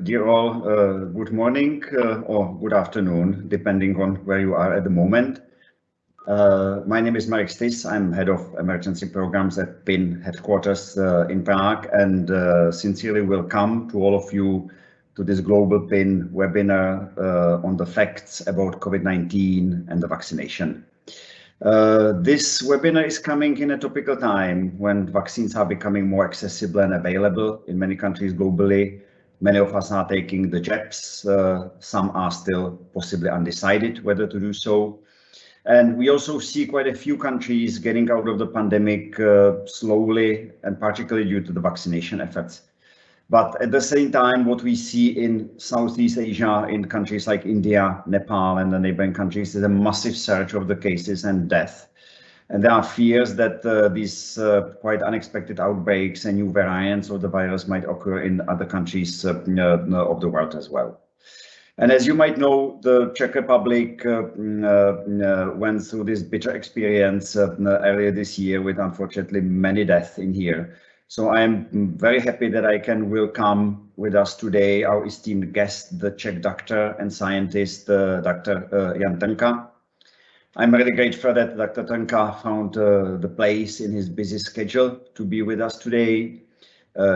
Dear all, good morning or good afternoon, depending on where you are at the moment. My name is Marek Stis. I'm head of emergency programs at PIN headquarters in Prague, and sincerely welcome to all of you to this global PIN webinar on the facts about COVID-19 and the vaccination. This webinar is coming in a topical time when vaccines are becoming more accessible and available in many countries globally. Many of us are taking the jabs. Some are still possibly undecided whether to do so. And we also see quite a few countries getting out of the pandemic slowly, and particularly due to the vaccination efforts. But at the same time, what we see in Southeast Asia, in countries like India, Nepal, and the neighboring countries, is a massive surge of the cases and death. And there are fears that these quite unexpected outbreaks and new variants of the virus might occur in other countries of the world as well. And as you might know, the Czech Republic went through this bitter experience earlier this year with unfortunately many deaths in here. So I am very happy that I can welcome with us today our esteemed guest, the Czech doctor and scientist, Dr. Jan Trnka. I'm really grateful that Dr. Trnka found the place in his busy schedule to be with us today.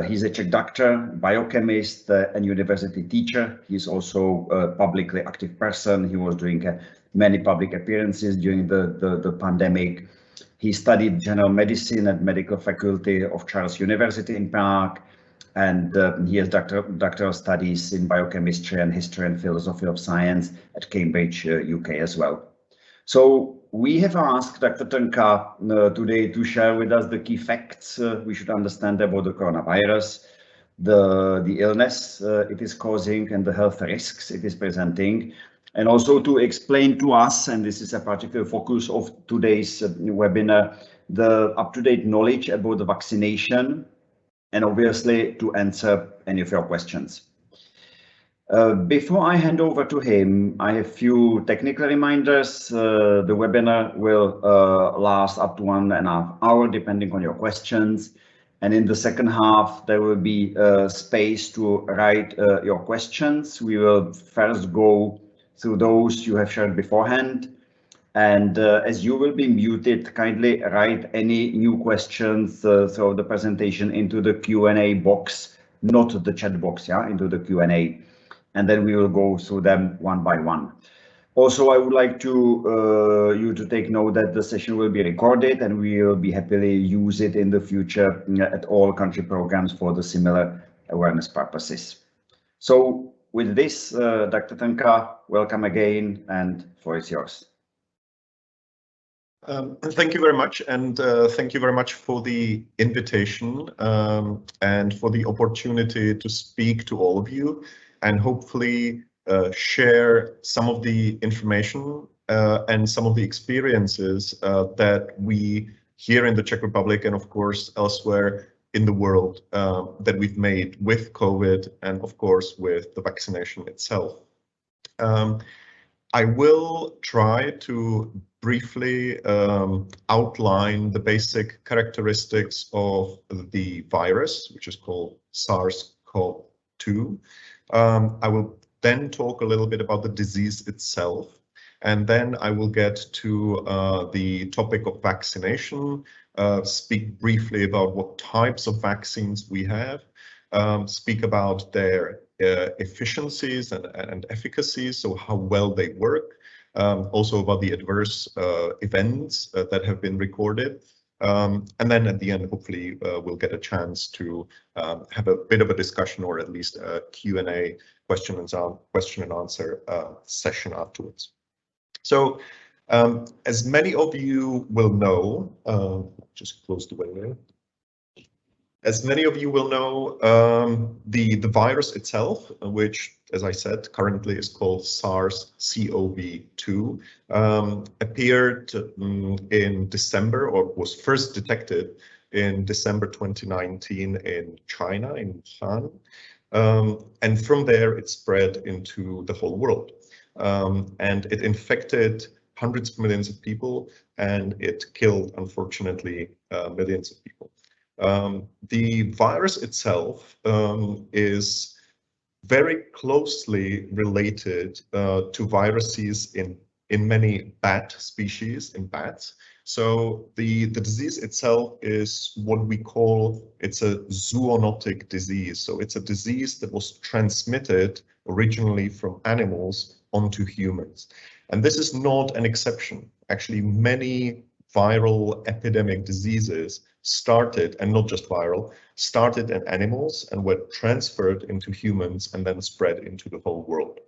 He's a Czech doctor, biochemist, and university teacher. He's also a publicly active person. He was doing many public appearances during the pandemic. He studied general medicine at medical faculty of Charles University in Prague, and he has doctoral studies in biochemistry and history and philosophy of science at Cambridge, UK as well. So we have asked Dr. Trnka today to share with us the key facts we should understand about the coronavirus, the illness it is causing and the health risks it is presenting, and also to explain to us, and this is a particular focus of today's webinar, the up-to-date knowledge about the vaccination, and obviously to answer any of your questions. Before I hand over to him, I have a few technical reminders. The webinar will last up to 1.5 hours, depending on your questions. And in the second half, there will be space to write your questions. We will first go through those you have shared beforehand. And as you will be muted, kindly write any new questions throughout the presentation into the Q&A box, not the chat box, into the Q&A. And then we will go through them one by one. Also, I would like to you to take note that the session will be recorded, and we will be happily use it in the future at all country programs for the similar awareness purposes. So with this, Dr. Trnka, welcome again, and floor is yours. Thank you very much, and thank you very much for the invitation and for the opportunity to speak to all of you, and hopefully share some of the information and some of the experiences that we here in the Czech Republic and of course elsewhere in the world that we've made with COVID and of course with the vaccination itself. I will try to briefly outline the basic characteristics of the virus, which is called SARS-CoV-2. I will then talk a little bit about the disease itself, and then I will get to the topic of vaccination, speak briefly about what types of vaccines we have, speak about their efficiencies and efficacy, so how well they work, also about the adverse events that have been recorded. And then at the end, hopefully, we'll get a chance to have a bit of a discussion, or at least a Q&A, question and answer session afterwards. So, as many of you will know, just close the window. As many of you will know, the virus itself, which, as I said, currently is called SARS-CoV-2, appeared in December, or was first detected in December 2019 in China, in Wuhan. And from there, it spread into the whole world. And it infected hundreds of millions of people, and it killed, unfortunately, millions of people. The virus itself is very closely related to viruses in many bat species, in bats. So the disease itself is what we call, it's a zoonotic disease. So it's a disease that was transmitted originally from animals onto humans. And this is not an exception. Actually, many viral epidemic diseases started, and not just viral, started in animals and were transferred into humans and then spread into the whole world.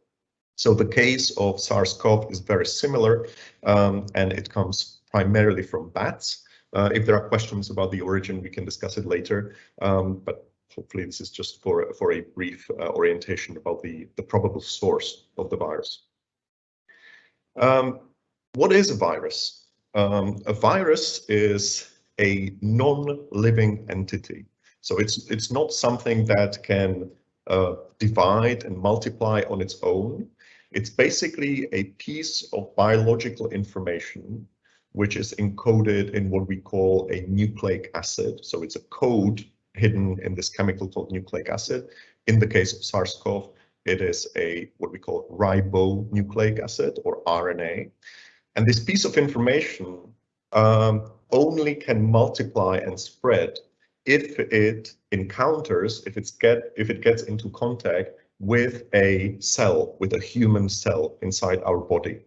So the case of SARS-CoV is very similar, and it comes primarily from bats. If there are questions about the origin, we can discuss it later, but hopefully this is just for a brief orientation about the probable source of the virus. What is a virus? A virus is a non-living entity. So it's not something that can divide and multiply on its own. It's basically a piece of biological information which is encoded in what we call a nucleic acid. So it's a code hidden in this chemical called nucleic acid. In the case of SARS-CoV, it is what we call ribonucleic acid, or RNA. And this piece of information only can multiply and spread if it encounters, if it gets into contact with a cell, with a human cell inside our body.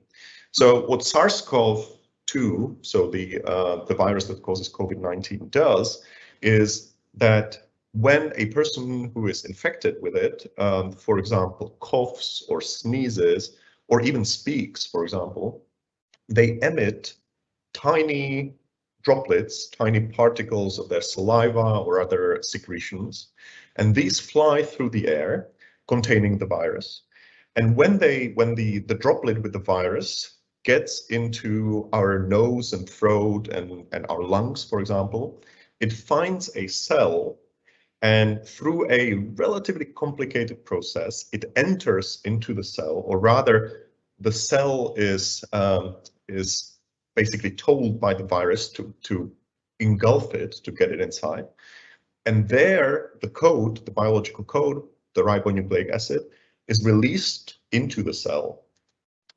So what SARS-CoV-2, so the virus that causes COVID-19, does is that when a person who is infected with it, for example, coughs or sneezes, or even speaks, for example, they emit tiny droplets, tiny particles of their saliva or other secretions, and these fly through the air containing the virus. And when the droplet with the virus gets into our nose and throat and our lungs, for example, it finds a cell, and through a relatively complicated process, it enters into the cell, or rather, the cell is basically told by the virus to engulf it, to get it inside. And there, the code, the biological code, the ribonucleic acid, is released into the cell.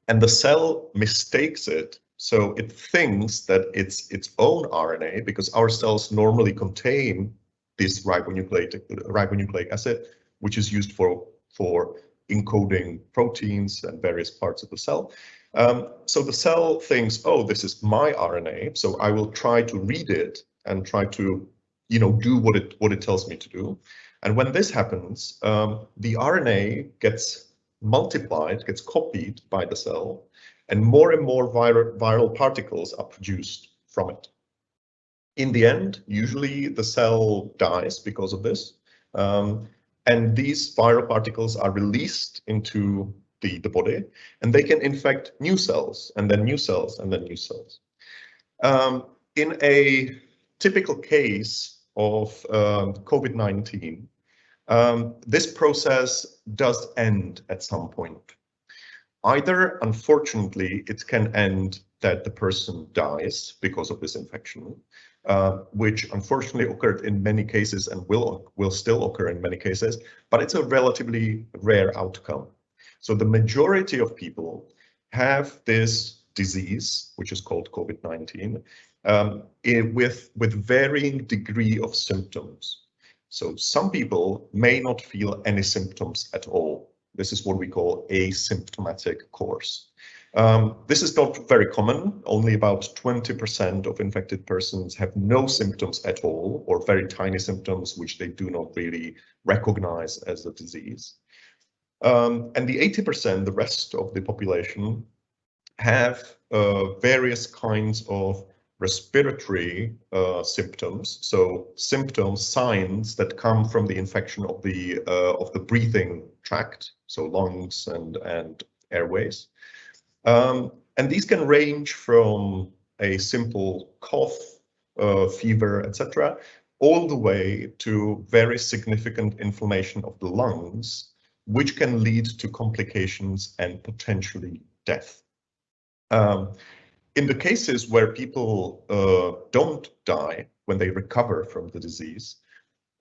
And the cell mistakes it, so it thinks that it's its own RNA, because our cells normally contain this ribonucleic acid, which is used for encoding proteins and various parts of the cell. So the cell thinks, oh, this is my RNA, so I will try to read it and try to, do what it tells me to do. And when this happens, the RNA gets multiplied, gets copied by the cell, and more viral particles are produced from it. In the end, usually the cell dies because of this, and these viral particles are released into the body, and they can infect new cells, and then new cells, and then new cells. In a typical case of COVID-19, this process does end at some point. Either, unfortunately, it can end that the person dies because of this infection, which unfortunately occurred in many cases and will still occur in many cases, but it's a relatively rare outcome. So the majority of people have this disease, which is called COVID-19, with varying degree of symptoms. So some people may not feel any symptoms at all. This is what we call asymptomatic course. This is not very common. Only about 20% of infected persons have no symptoms at all, or very tiny symptoms which they do not really recognize as a disease. And the 80%, the rest of the population, have various kinds of respiratory symptoms. So symptoms, signs that come from the infection of the breathing tract, so lungs and airways. And these can range from a simple cough, fever, etc., all the way to very significant inflammation of the lungs, which can lead to complications and potentially death. In the cases where people don't die when they recover from the disease,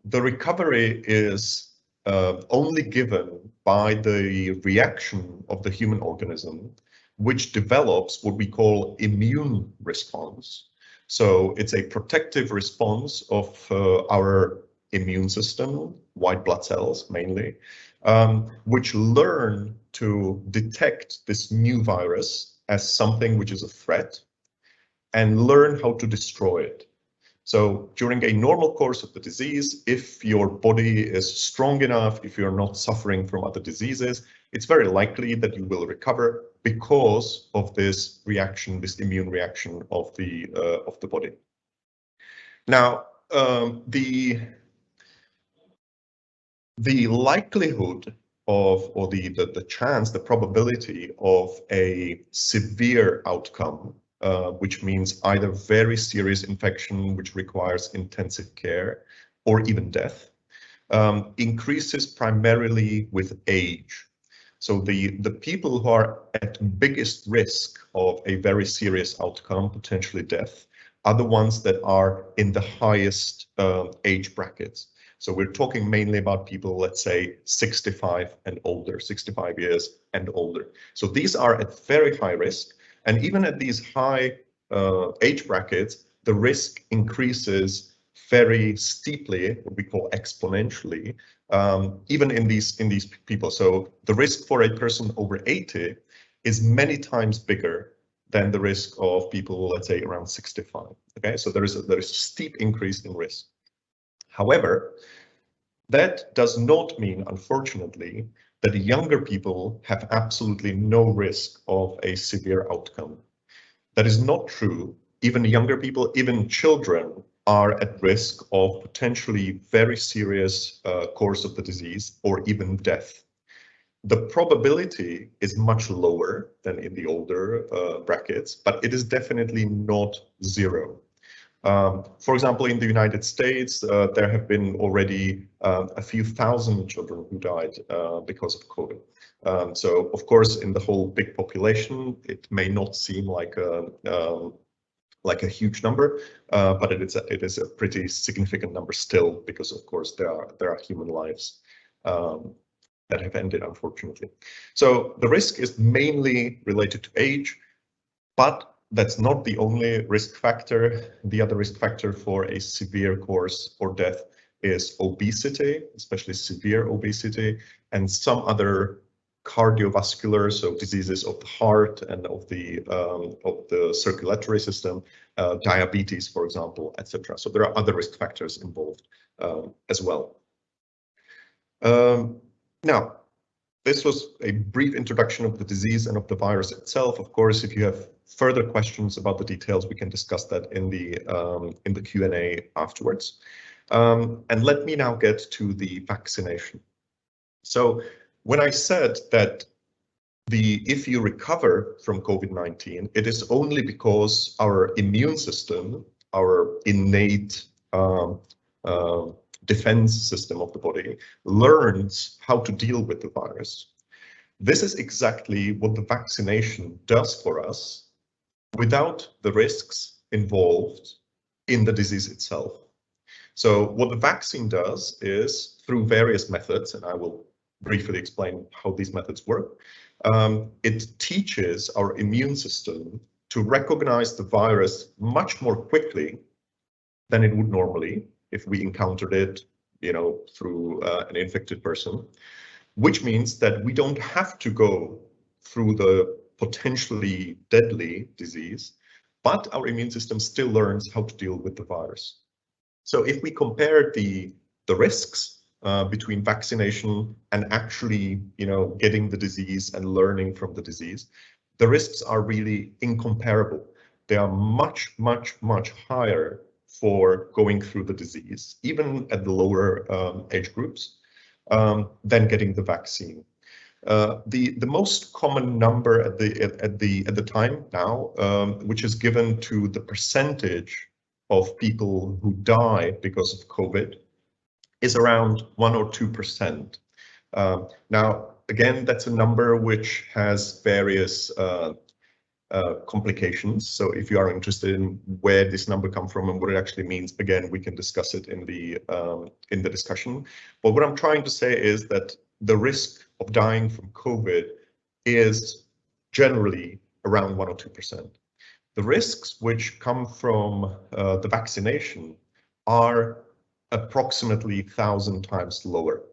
the recovery is only given by the reaction of the human organism, which develops what we call immune response. So it's a protective response of our immune system, white blood cells mainly, which learn to detect this new virus as something which is a threat and learn how to destroy it. So during a normal course of the disease, if your body is strong enough, if you're not suffering from other diseases, it's very likely that you will recover because of this reaction, this immune reaction of the body. Now, the likelihood of, or the chance, the probability of a severe outcome, which means either very serious infection which requires intensive care or even death, increases primarily with age. So the people who are at biggest risk of a very serious outcome, potentially death, are the ones that are in the highest age brackets. So we're talking mainly about people, let's say 65 and older, 65 years and older. So these are at very high risk. And even at these high age brackets, the risk increases very steeply, what we call exponentially, even in these people. So the risk for a person over 80 is many times bigger than the risk of people, let's say, around 65. Okay, so there is a steep increase in risk. However, that does not mean, unfortunately, that younger people have absolutely no risk of a severe outcome. That is not true. Even younger people, even children, are at risk of potentially very serious course of the disease or even death. The probability is much lower than in the older brackets, but it is definitely not zero. For example, in the United States, there have been already a few thousand children who died because of COVID. So, of course, in the whole big population, it may not seem like a huge number, but it is a pretty significant number still, because, of course, there are human lives that have ended, unfortunately. So the risk is mainly related to age, but that's not the only risk factor. The other risk factor for a severe course or death is obesity, especially severe obesity, and some other cardiovascular, so diseases of the heart and of the circulatory system, diabetes, for example, etc. So there are other risk factors involved as well. Now, this was a brief introduction of the disease and of the virus itself. Of course, if you have further questions about the details, we can discuss that in the Q&A afterwards. And let me now get to the vaccination. So when I said that if you recover from COVID-19, it is only because our immune system, our innate defense system of the body, learns how to deal with the virus. This is exactly what the vaccination does for us without the risks involved in the disease itself. So what the vaccine does is, through various methods, and I will briefly explain how these methods work, it teaches our immune system to recognize the virus much more quickly than it would normally if we encountered it, through an infected person, which means that we don't have to go through the potentially deadly disease, but our immune system still learns how to deal with the virus. So if we compare the risks between vaccination and actually, getting the disease and learning from the disease, the risks are really incomparable. They are much, much, much higher for going through the disease, even at the lower age groups, than getting the vaccine. The most common number at the time now, which is given to the percentage of people who die because of COVID, is around 1 or 2%. Now, again, that's a number which has various complications. So if you are interested in where this number comes from and what it actually means, again, we can discuss it in the discussion. But what I'm trying to say is that the risk of dying from COVID is generally around 1 or 2%. The risks which come from the vaccination are approximately 1,000 times lower.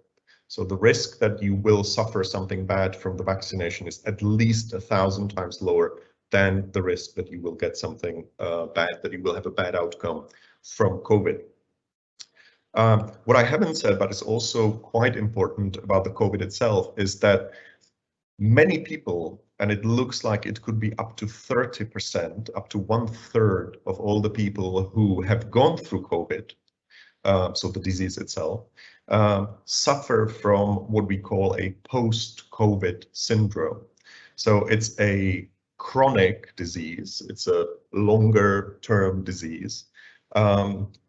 So the risk that you will suffer something bad from the vaccination is at least 1,000 times lower than the risk that you will get something bad, that you will have a bad outcome from COVID. What I haven't said, but is also quite important about the COVID itself, is that many people, and it looks like it could be up to 30%, up to 1/3 of all the people who have gone through COVID, so the disease itself, suffer from what we call a post-COVID syndrome. So it's a chronic disease, it's a longer term disease,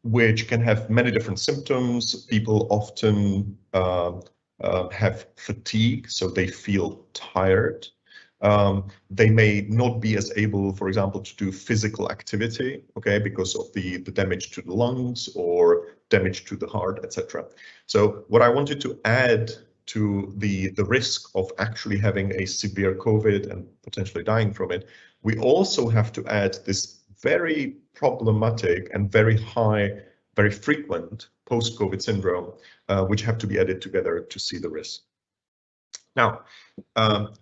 which can have many different symptoms. People often have fatigue, so they feel tired. They may not be as able, for example, to do physical activity, okay, because of the damage to the lungs or damage to the heart, etc. So what I wanted to add to the risk of actually having a severe COVID and potentially dying from it, we also have to add this very problematic and very high, very frequent post-COVID syndrome, which have to be added together to see the risk. Now,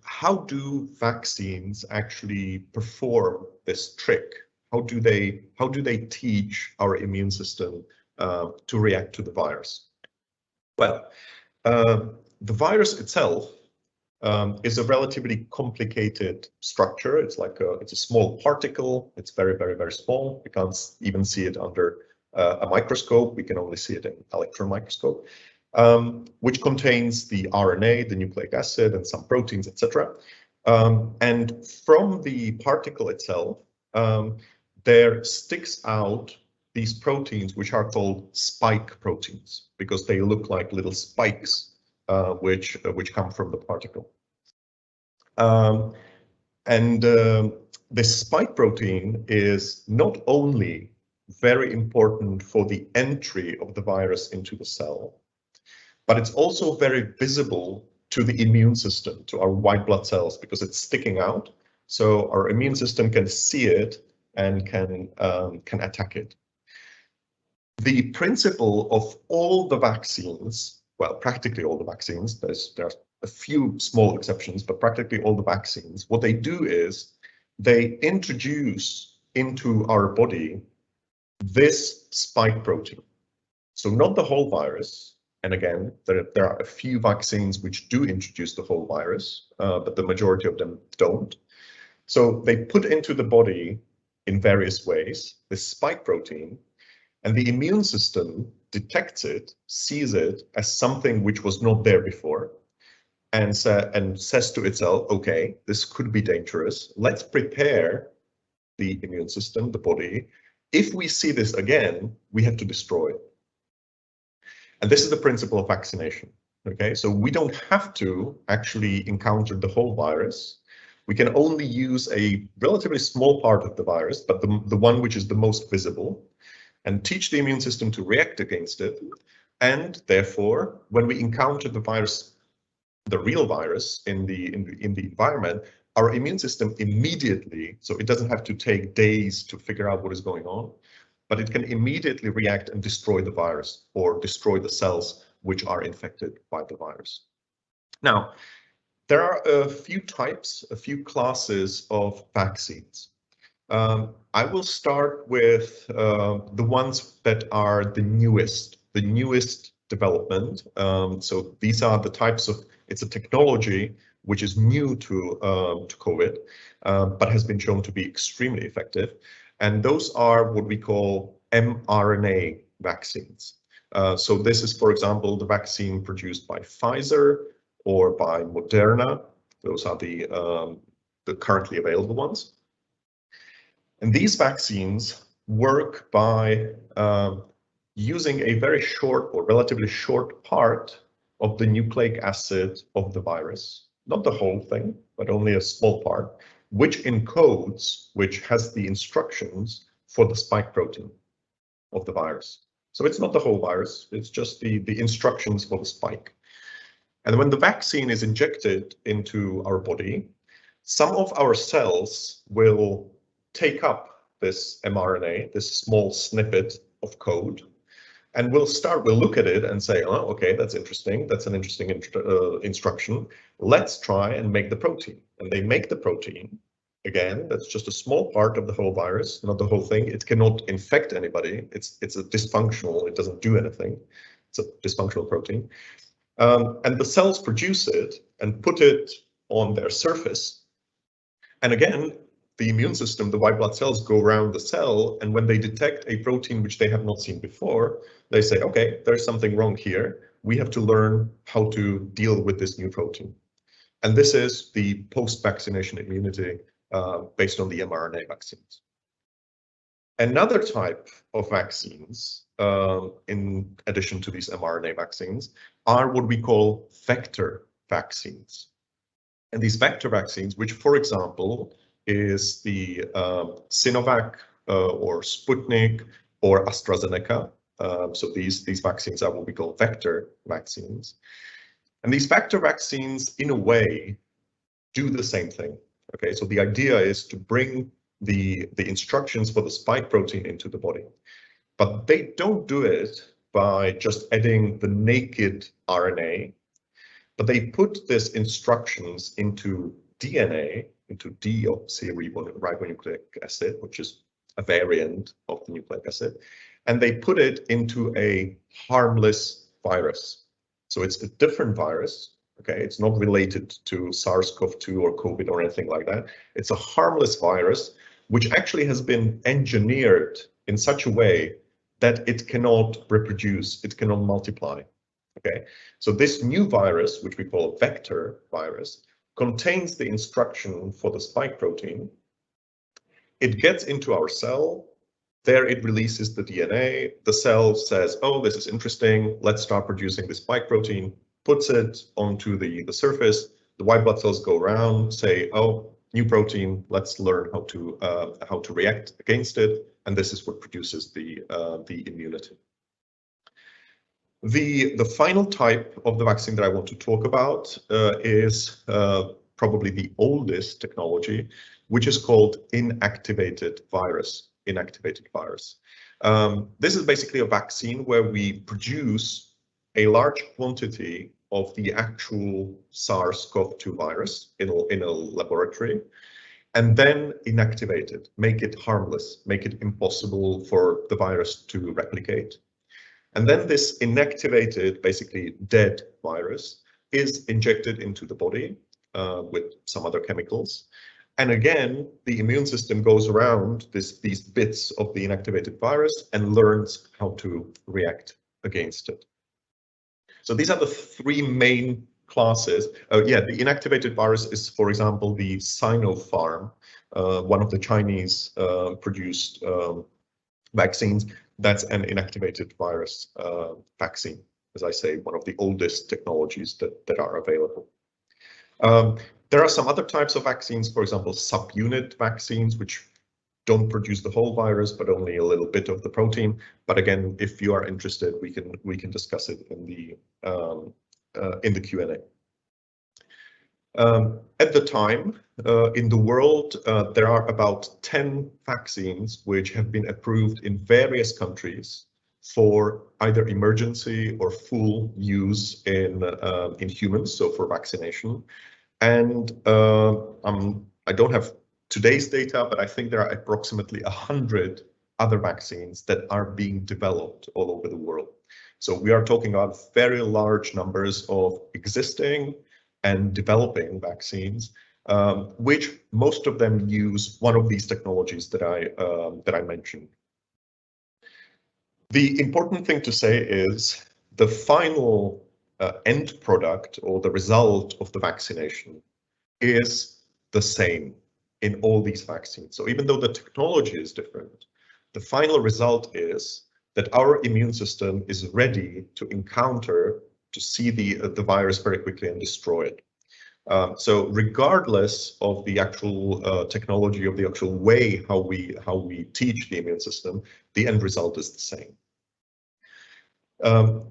how do vaccines actually perform this trick? How do they teach our immune system to react to the virus? Well, the virus itself is a relatively complicated structure. It's like it's a small particle. It's very, very, very small. We can't even see it under a microscope. We can only see it in electron microscope, which contains the RNA, the nucleic acid, and some proteins, etc. And from the particle itself, there sticks out these proteins, which are called spike proteins, because they look like little spikes, which come from the particle. This spike protein is not only very important for the entry of the virus into the cell, but it's also very visible to the immune system, to our white blood cells, because it's sticking out. So our immune system can see it and can attack it. The principle of all the vaccines, well, practically all the vaccines, there are a few small exceptions, but practically all the vaccines, what they do is they introduce into our body this spike protein. So not the whole virus. And again, there are a few vaccines which do introduce the whole virus, but the majority of them don't. So they put into the body in various ways this spike protein, and the immune system detects it, sees it as something which was not there before, and says to itself, okay, this could be dangerous. Let's prepare the immune system, the body. If we see this again, we have to destroy it. And this is the principle of vaccination. Okay, so we don't have to actually encounter the whole virus. We can only use a relatively small part of the virus, but the one which is the most visible, and teach the immune system to react against it. And therefore, when we encounter the virus, the real virus in the environment, our immune system immediately, so it doesn't have to take days to figure out what is going on, but it can immediately react and destroy the virus or destroy the cells which are infected by the virus. Now, there are a few types, a few classes of vaccines. I will start with the ones that are the newest development. So these are the types of, it's a technology which is new to COVID, but has been shown to be extremely effective. And those are what we call mRNA vaccines. So this is, for example, the vaccine produced by Pfizer or by Moderna. Those are the currently available ones. And these vaccines work by using a very short or relatively short part of the nucleic acid of the virus, not the whole thing, but only a small part. which encodes, which has the instructions for the spike protein of the virus. So it's not the whole virus, it's just the instructions for the spike. And when the vaccine is injected into our body, some of our cells will take up this mRNA, this small snippet of code, and we'll look at it and say, oh, okay, that's interesting. That's an interesting instruction. Let's try and make the protein. And they make the protein. Again, that's just a small part of the whole virus, not the whole thing. It cannot infect anybody. It's a dysfunctional, it doesn't do anything. It's a dysfunctional protein. And the cells produce it and put it on their surface. And again, the immune system, the white blood cells, go around the cell, and when they detect a protein which they have not seen before, they say, okay, there's something wrong here. We have to learn how to deal with this new protein. And this is the post-vaccination immunity based on the mRNA vaccines. Another type of vaccines, in addition to these mRNA vaccines, are what we call vector vaccines. And these vector vaccines, which, for example, is the Sinovac or Sputnik or AstraZeneca. So these vaccines are what we call vector vaccines. And these vector vaccines, in a way, do the same thing. Okay, so the idea is to bring the instructions for the spike protein into the body. But they don't do it by just adding the naked RNA, but they put these instructions into DNA, into deoxyribonucleic acid, which is a variant of the nucleic acid, and they put it into a harmless virus. So it's a different virus, okay? It's not related to SARS-CoV-2 or COVID or anything like that. It's a harmless virus, which actually has been engineered in such a way that it cannot reproduce, it cannot multiply, okay? So this new virus, which we call a vector virus, contains the instruction for the spike protein. It gets into our cell. There it releases the DNA. The cell says, oh, this is interesting. Let's start producing the spike protein, puts it onto the surface. The white blood cells go around, say, oh, new protein, let's learn how to react against it. And this is what produces the immunity. The final type of the vaccine that I want to talk about is probably the oldest technology, which is called inactivated virus. This is basically a vaccine where we produce a large quantity of the actual SARS-CoV-2 virus in a laboratory, and then inactivate it, make it harmless, make it impossible for the virus to replicate. And then this inactivated, basically dead virus is injected into the body with some other chemicals. And again, the immune system goes around these bits of the inactivated virus and learns how to react against it. So these are the three main classes. The inactivated virus is, for example, the Sinopharm, one of the Chinese produced vaccines. That's an inactivated virus vaccine, as I say, one of the oldest technologies that are available. There are some other types of vaccines, for example, subunit vaccines, which don't produce the whole virus, but only a little bit of the protein. But again, if you are interested, we can discuss it in the Q&A. At the time, in the world, there are about 10 vaccines which have been approved in various countries for either emergency or full use in humans, so for vaccination. And I don't have today's data, but I think there are approximately 100 other vaccines that are being developed all over the world. So we are talking about very large numbers of existing and developing vaccines, which most of them use one of these technologies that I mentioned. The important thing to say is the final end product or the result of the vaccination is the same in all these vaccines. So even though the technology is different, the final result is that our immune system is ready to encounter, to see the virus very quickly and destroy it. So regardless of the actual technology, of the actual way how we teach the immune system, the end result is the same.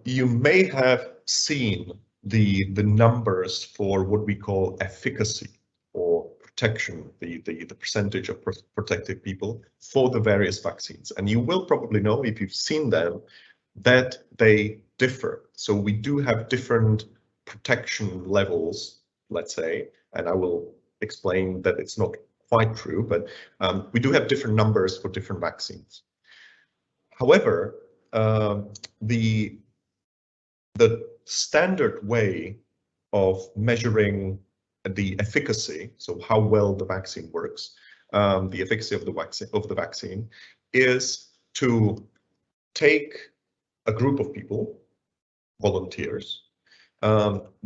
You may have seen the numbers for what we call efficacy or protection, the percentage of protected people for the various vaccines. And you will probably know, if you've seen them, that they differ. So we do have different protection levels, let's say, and I will explain that it's not quite true, but we do have different numbers for different vaccines. However, the standard way of measuring the efficacy, so how well the vaccine works, the efficacy of the vaccine, is to take a group of people, volunteers,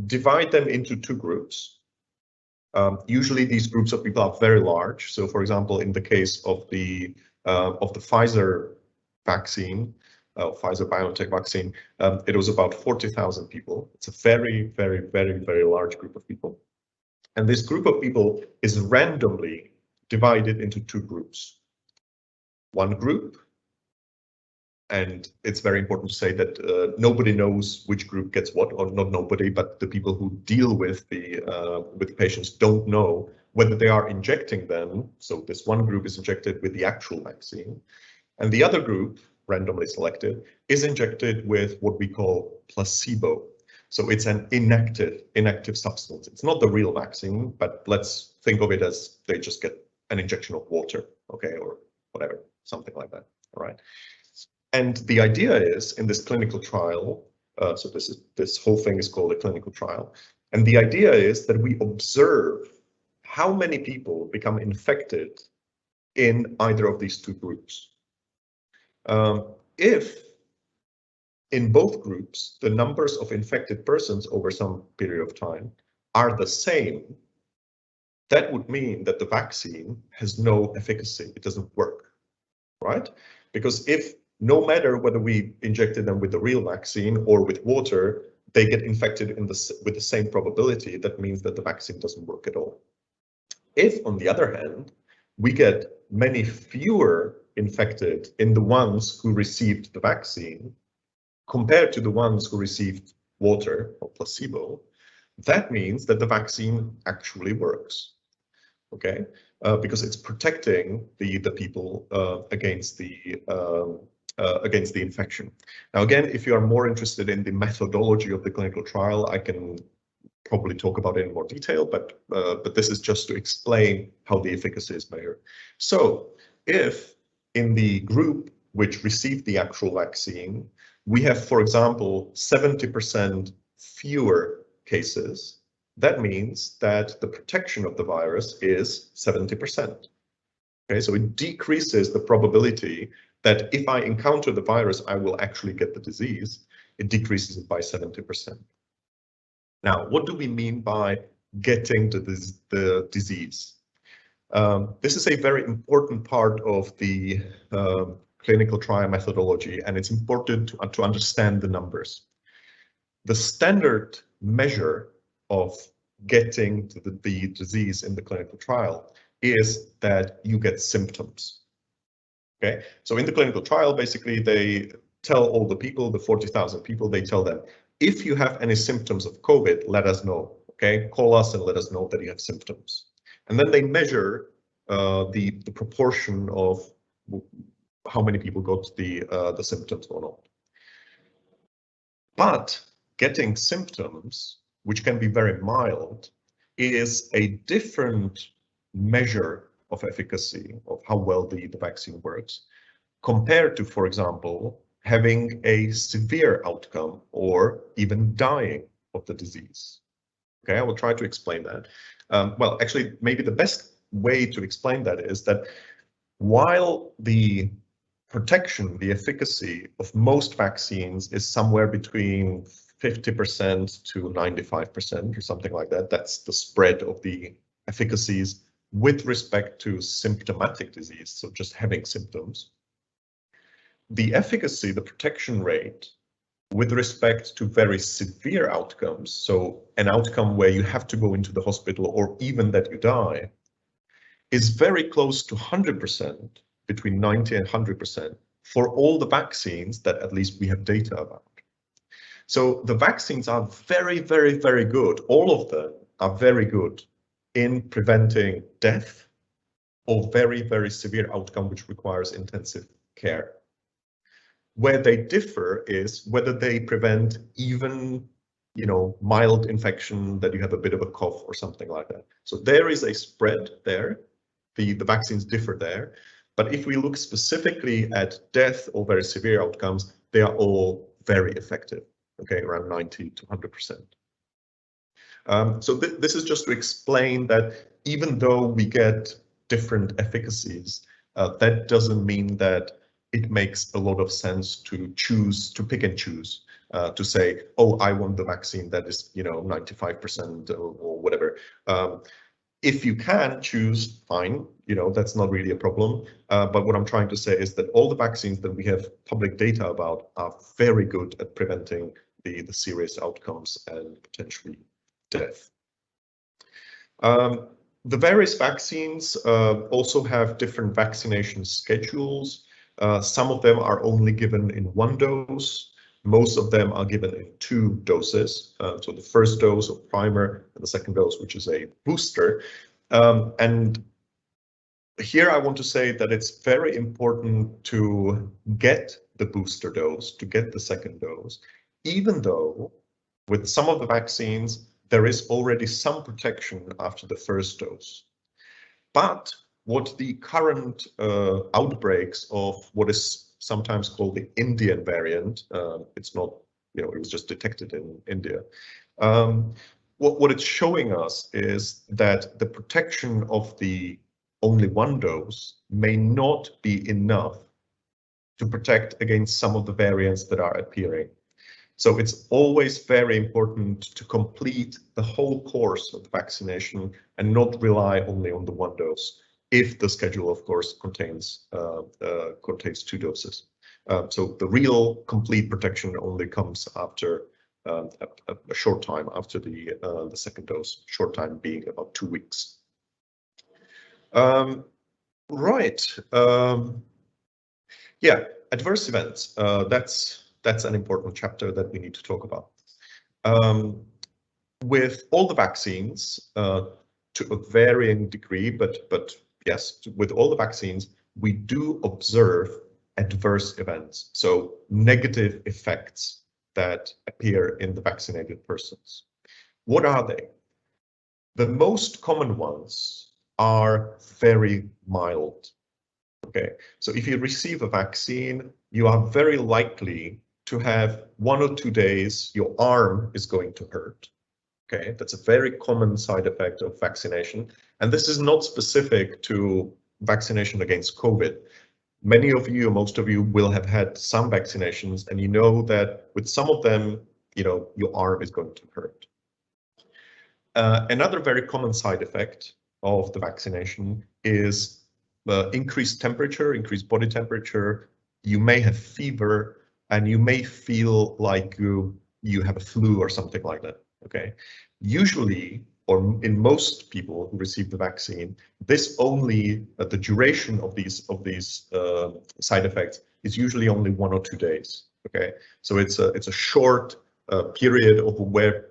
divide them into two groups. Usually these groups of people are very large. So for example, in the case of the Pfizer vaccine, Pfizer-BioNTech vaccine, it was about 40,000 people. It's a very, very, very, very large group of people. And this group of people is randomly divided into two groups. One group, and it's very important to say that nobody knows which group gets what, or not nobody, but the people who deal with the patients don't know whether they are injecting them. So this one group is injected with the actual vaccine, and the other group, randomly selected, is injected with what we call placebo. So it's an inactive substance. It's not the real vaccine, but let's think of it as they just get an injection of water, okay, or whatever, something like that. All right. And the idea is, in this clinical trial, so this whole thing is called a clinical trial, and the idea is that we observe how many people become infected in either of these two groups. If in both groups the numbers of infected persons over some period of time are the same, that would mean that the vaccine has no efficacy. It doesn't work, right? Because if no matter whether we injected them with the real vaccine or with water, they get infected with the same probability, that means that the vaccine doesn't work at all. If, on the other hand, we get many fewer infected in the ones who received the vaccine compared to the ones who received water or placebo, that means that the vaccine actually works, okay? Because it's protecting the people against the infection. Now, again, if you are more interested in the methodology of the clinical trial, I can probably talk about it in more detail, but this is just to explain how the efficacy is measured. So if in the group which received the actual vaccine, we have, for example, 70% fewer cases, that means that the protection of the virus is 70%. Okay, so it decreases the probability that if I encounter the virus, I will actually get the disease. It decreases it by 70%. Now, what do we mean by getting the disease? This is a very important part of the clinical trial methodology, and it's important to understand the numbers. The standard measure of getting to the disease in the clinical trial is that you get symptoms. Okay, so in the clinical trial, basically they tell all the people, the 40,000 people, they tell them, if you have any symptoms of COVID, let us know. Okay, call us and let us know that you have symptoms. And then they measure the proportion of how many people got the symptoms or not. But getting symptoms, which can be very mild, is a different measure of efficacy, of how well the vaccine works, compared to, for example, having a severe outcome or even dying of the disease. Okay, I will try to explain that. Well, actually, maybe the best way to explain that is that while the protection, the efficacy of most vaccines is somewhere between 50% to 95% or something like that, that's the spread of the efficacies with respect to symptomatic disease, so just having symptoms. The efficacy, the protection rate, with respect to very severe outcomes, so an outcome where you have to go into the hospital or even that you die, is very close to 100%, between 90 and 100%, for all the vaccines that at least we have data about. So the vaccines are very, very, very good. All of them are very good in preventing death or very, very severe outcome which requires intensive care. Where they differ is whether they prevent even, mild infection, that you have a bit of a cough or something like that. So there is a spread there. The vaccines differ there. But if we look specifically at death or very severe outcomes, they are all very effective, okay, around 90 to 100%. So this is just to explain that even though we get different efficacies, that doesn't mean that it makes a lot of sense to pick and choose, to say, oh, I want the vaccine that is, 95% or whatever. If you can choose, fine, that's not really a problem. But what I'm trying to say is that all the vaccines that we have public data about are very good at preventing the serious outcomes and potentially death. The various vaccines also have different vaccination schedules. Some of them are only given in 1 dose. Most of them are given in 2 doses. So the first dose of primer and the second dose, which is a booster. And here I want to say that it's very important to get the booster dose, to get the second dose, even though with some of the vaccines, there is already some protection after the first dose. But what the current outbreaks of what is sometimes called the Indian variant, it's not, it was just detected in India. What it's showing us is that the protection of the only 1 dose may not be enough to protect against some of the variants that are appearing. So it's always very important to complete the whole course of the vaccination and not rely only on the 1 dose, if the schedule, of course, contains 2 doses. So the real complete protection only comes after a short time after the second dose, short time being about 2 weeks. Right. Yeah, adverse events. That's an important chapter that we need to talk about. With all the vaccines, to a varying degree, but yes, with all the vaccines, we do observe adverse events, so negative effects that appear in the vaccinated persons. What are they? The most common ones are very mild. Okay, so if you receive a vaccine, you are very likely to have 1 or 2 days your arm is going to hurt. Okay, that's a very common side effect of vaccination, and this is not specific to vaccination against COVID. Many of you, most of you will have had some vaccinations, and you know that with some of them, your arm is going to hurt. Another very common side effect of the vaccination is increased temperature, increased body temperature. You may have fever, and you may feel like you have a flu or something like that. Okay, usually, or in most people who receive the vaccine, this only the duration of these side effects is usually only 1 or 2 days. Okay, so it's a short period of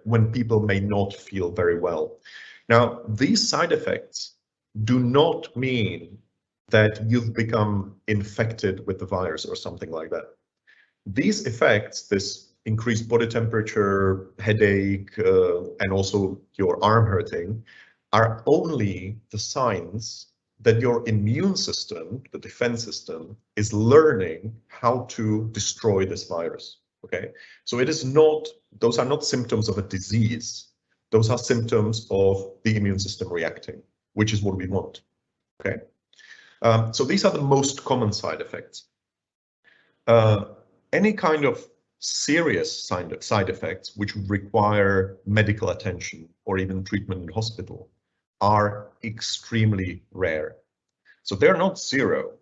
when people may not feel very well. Now, these side effects do not mean that you've become infected with the virus or something like that. These effects, this increased body temperature, headache, and also your arm hurting, are only the signs that your immune system, the defense system, is learning how to destroy this virus. Okay, so it is not; those are not symptoms of a disease. Those are symptoms of the immune system reacting, which is what we want. Okay, so these are the most common side effects. Any kind of serious side effects which require medical attention or even treatment in hospital are extremely rare. So they're not zero.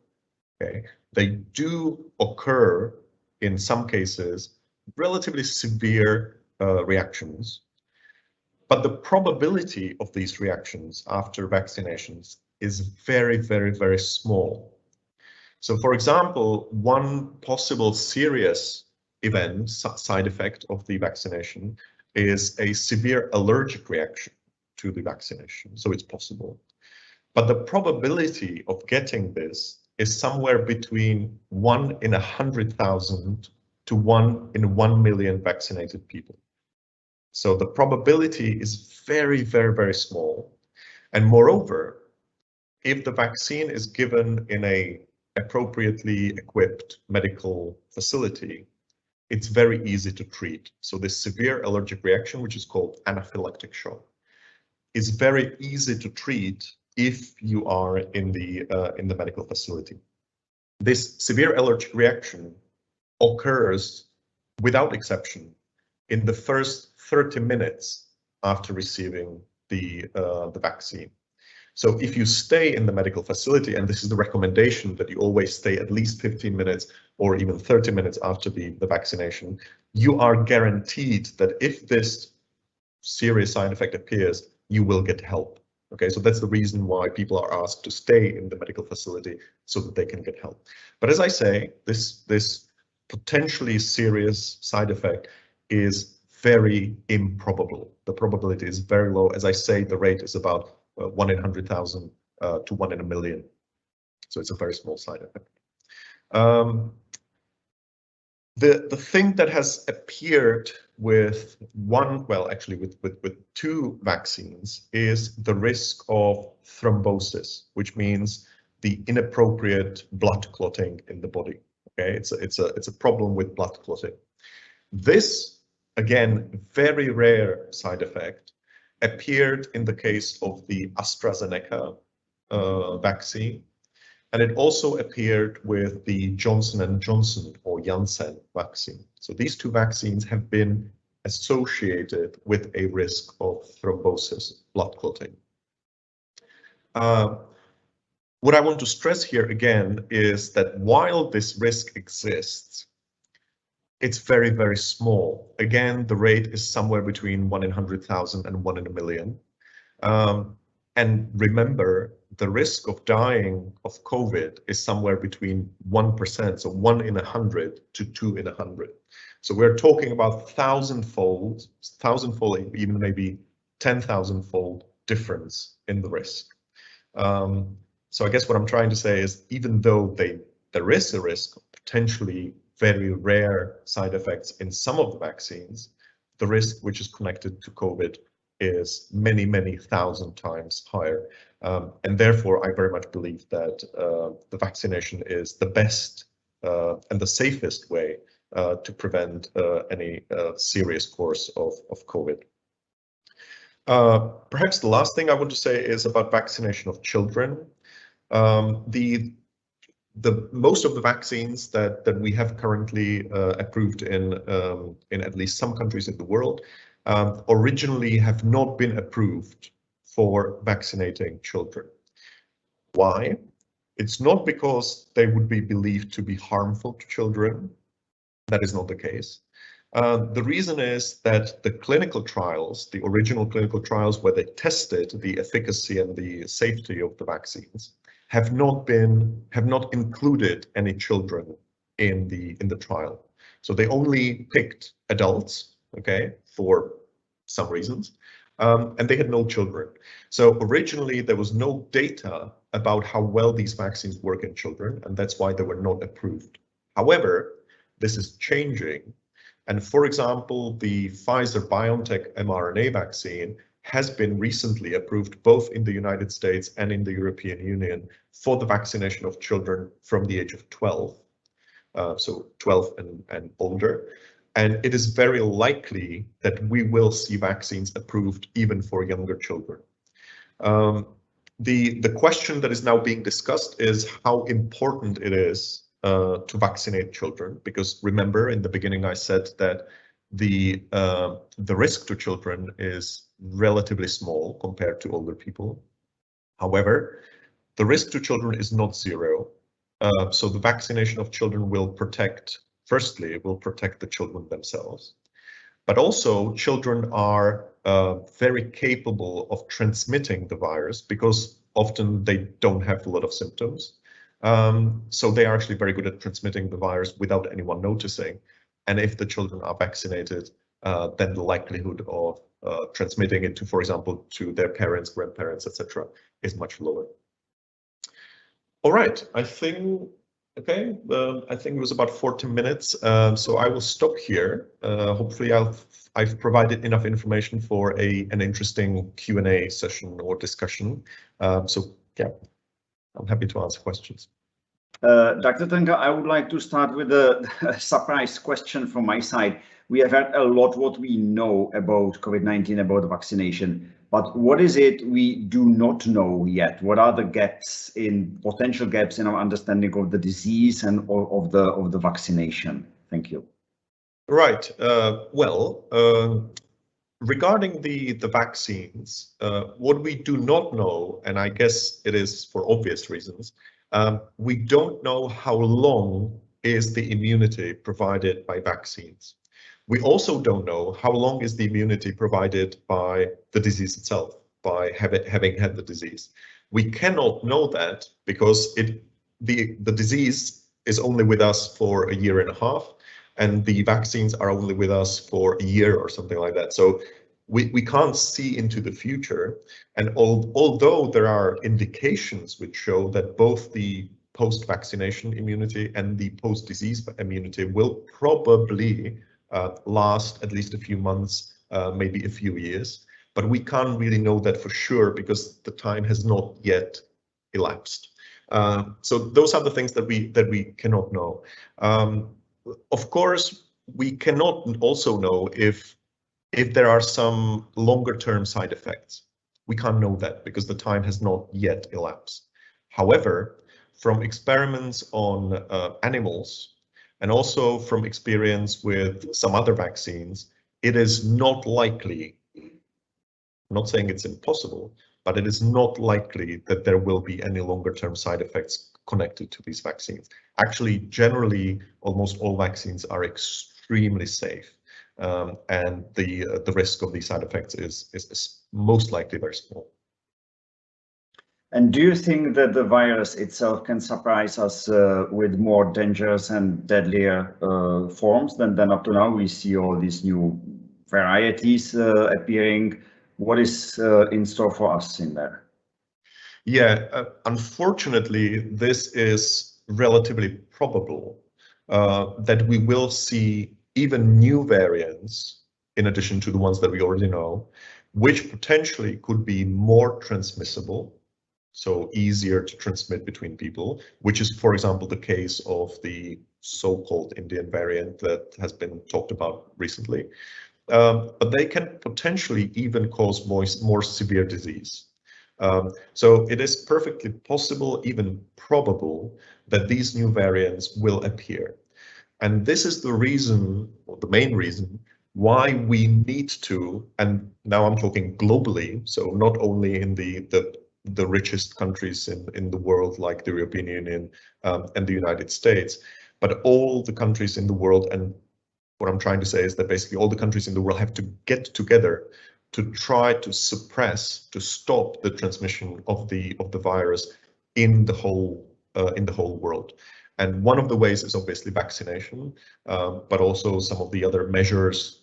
Okay, they do occur in some cases, relatively severe reactions, but the probability of these reactions after vaccinations is very, very, very small. So, for example, one possible serious event, side effect of the vaccination is a severe allergic reaction to the vaccination. So it's possible. But the probability of getting this is somewhere between 1 in 100,000 to 1 in 1 million vaccinated people. So the probability is very, very, very small. And moreover, if the vaccine is given in a appropriately equipped medical facility, it's very easy to treat. So this severe allergic reaction, which is called anaphylactic shock, is very easy to treat if you are in the medical facility. This severe allergic reaction occurs without exception in the first 30 minutes after receiving the vaccine. So if you stay in the medical facility, and this is the recommendation that you always stay at least 15 minutes or even 30 minutes after the vaccination, you are guaranteed that if this serious side effect appears, you will get help. Okay, so that's the reason why people are asked to stay in the medical facility so that they can get help. But as I say, this potentially serious side effect is very improbable. The probability is very low. As I say, the rate is about 1 in 100,000 to 1 in a million. So it's a very small side effect. The thing that has appeared with with two vaccines is the risk of thrombosis, which means the inappropriate blood clotting in the body. Okay, it's a problem with blood clotting. This, again, very rare side effect appeared in the case of the AstraZeneca vaccine, and it also appeared with the Johnson & Johnson or Janssen vaccine. So these two vaccines have been associated with a risk of thrombosis, blood clotting. What I want to stress here again is that while this risk exists, it's very, very small. Again, the rate is somewhere between 1 in 100,000 and 1 in a million. And remember, the risk of dying of COVID is somewhere between 1%, so 1 in 100 to 2 in 100. So we're talking about thousandfold, even maybe 10,000-fold difference in the risk. So I guess what I'm trying to say is, even though there is a risk of potentially very rare side effects in some of the vaccines, the risk which is connected to COVID is many, many thousand times higher. And therefore, I very much believe that the vaccination is the best and the safest way to prevent any serious course of COVID. Perhaps the last thing I want to say is about vaccination of children. Most of the vaccines that we have currently approved in at least some countries in the world originally have not been approved for vaccinating children. Why? It's not because they would be believed to be harmful to children. That is not the case. The reason is that the clinical trials, the original clinical trials where they tested the efficacy and the safety of the vaccines, have not included any children in the trial. So they only picked adults, okay, for some reasons, and they had no children. So originally there was no data about how well these vaccines work in children, and that's why they were not approved. However, this is changing. And for example, the Pfizer-BioNTech mRNA vaccine has been recently approved both in the United States and in the European Union for the vaccination of children from the age of 12, so 12 and older. And it is very likely that we will see vaccines approved even for younger children. The question that is now being discussed is how important it is to vaccinate children, because remember, in the beginning I said that the risk to children is relatively small compared to older people. However, the risk to children is not zero. So the vaccination of children will protect Firstly, it will protect the children themselves, but also children are very capable of transmitting the virus because often they don't have a lot of symptoms. So they are actually very good at transmitting the virus without anyone noticing. And if the children are vaccinated, then the likelihood of transmitting it to, for example, to their parents, grandparents, etc., is much lower. All right, I think, okay, I think it was about 40 minutes, so I will stop here. Hopefully I've provided enough information for an interesting Q&A session or discussion. So yeah, I'm happy to answer questions. Dr. Trnka, I would like to start with a surprise question from my side. We have heard a lot what we know about COVID-19, about vaccination, but what is it we do not know yet? What are the gaps potential gaps in our understanding of the disease and of the vaccination? Thank you. Right. Regarding the vaccines, what we do not know, and I guess it is for obvious reasons, we don't know how long is the immunity provided by vaccines. We also don't know how long is the immunity provided by the disease itself, by having had the disease. We cannot know that because the disease is only with us for a year and a half, and the vaccines are only with us for a year or something like that. So we can't see into the future. And although there are indications which show that both the post-vaccination immunity and the post-disease immunity will probably last at least a few months, maybe a few years, but we can't really know that for sure because the time has not yet elapsed. So those are the things that we cannot know. Of course, we cannot also know if there are some longer-term side effects. We can't know that because the time has not yet elapsed. However, from experiments on animals and also from experience with some other vaccines, it is not likely, I'm not saying it's impossible, but it is not likely that there will be any longer-term side effects connected to these vaccines. Actually, generally, almost all vaccines are extremely safe. And the risk of these side effects is most likely very small. And do you think that the virus itself can surprise us with more dangerous and deadlier forms than up to now? We see all these new varieties appearing. What is in store for us in there? Yeah, unfortunately, this is relatively probable that we will see even new variants, in addition to the ones that we already know, which potentially could be more transmissible, so easier to transmit between people, which is, for example, the case of the so-called Indian variant that has been talked about recently. But they can potentially even cause more severe disease. So it is perfectly possible, even probable, that these new variants will appear. And this is the reason, or the main reason, why we need to, and now I'm talking globally, so not only in the richest countries in the world, like the European Union and the United States, but all the countries in the world. And what I'm trying to say is that basically all the countries in the world have to get together to try to suppress, to stop the transmission of the virus in the whole world. And one of the ways is obviously vaccination, but also some of the other measures,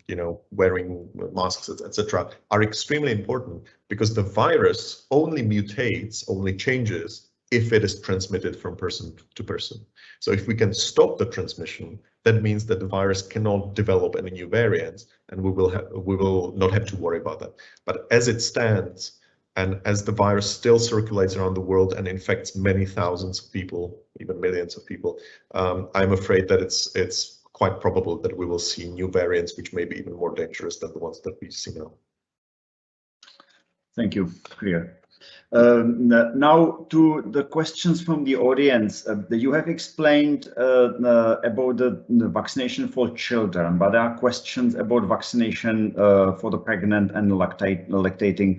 you know, wearing masks, etc., are extremely important because the virus only mutates, only changes if it is transmitted from person to person. So if we can stop the transmission, that means that the virus cannot develop any new variants, and we will not have to worry about that. But as it stands, and as the virus still circulates around the world and infects many thousands of people, even millions of people, I'm afraid that it's quite probable that we will see new variants which may be even more dangerous than the ones that we see now. Thank you. Clear. Now to the questions from the audience. You have explained about the vaccination for children, but there are questions about vaccination for the pregnant and lactating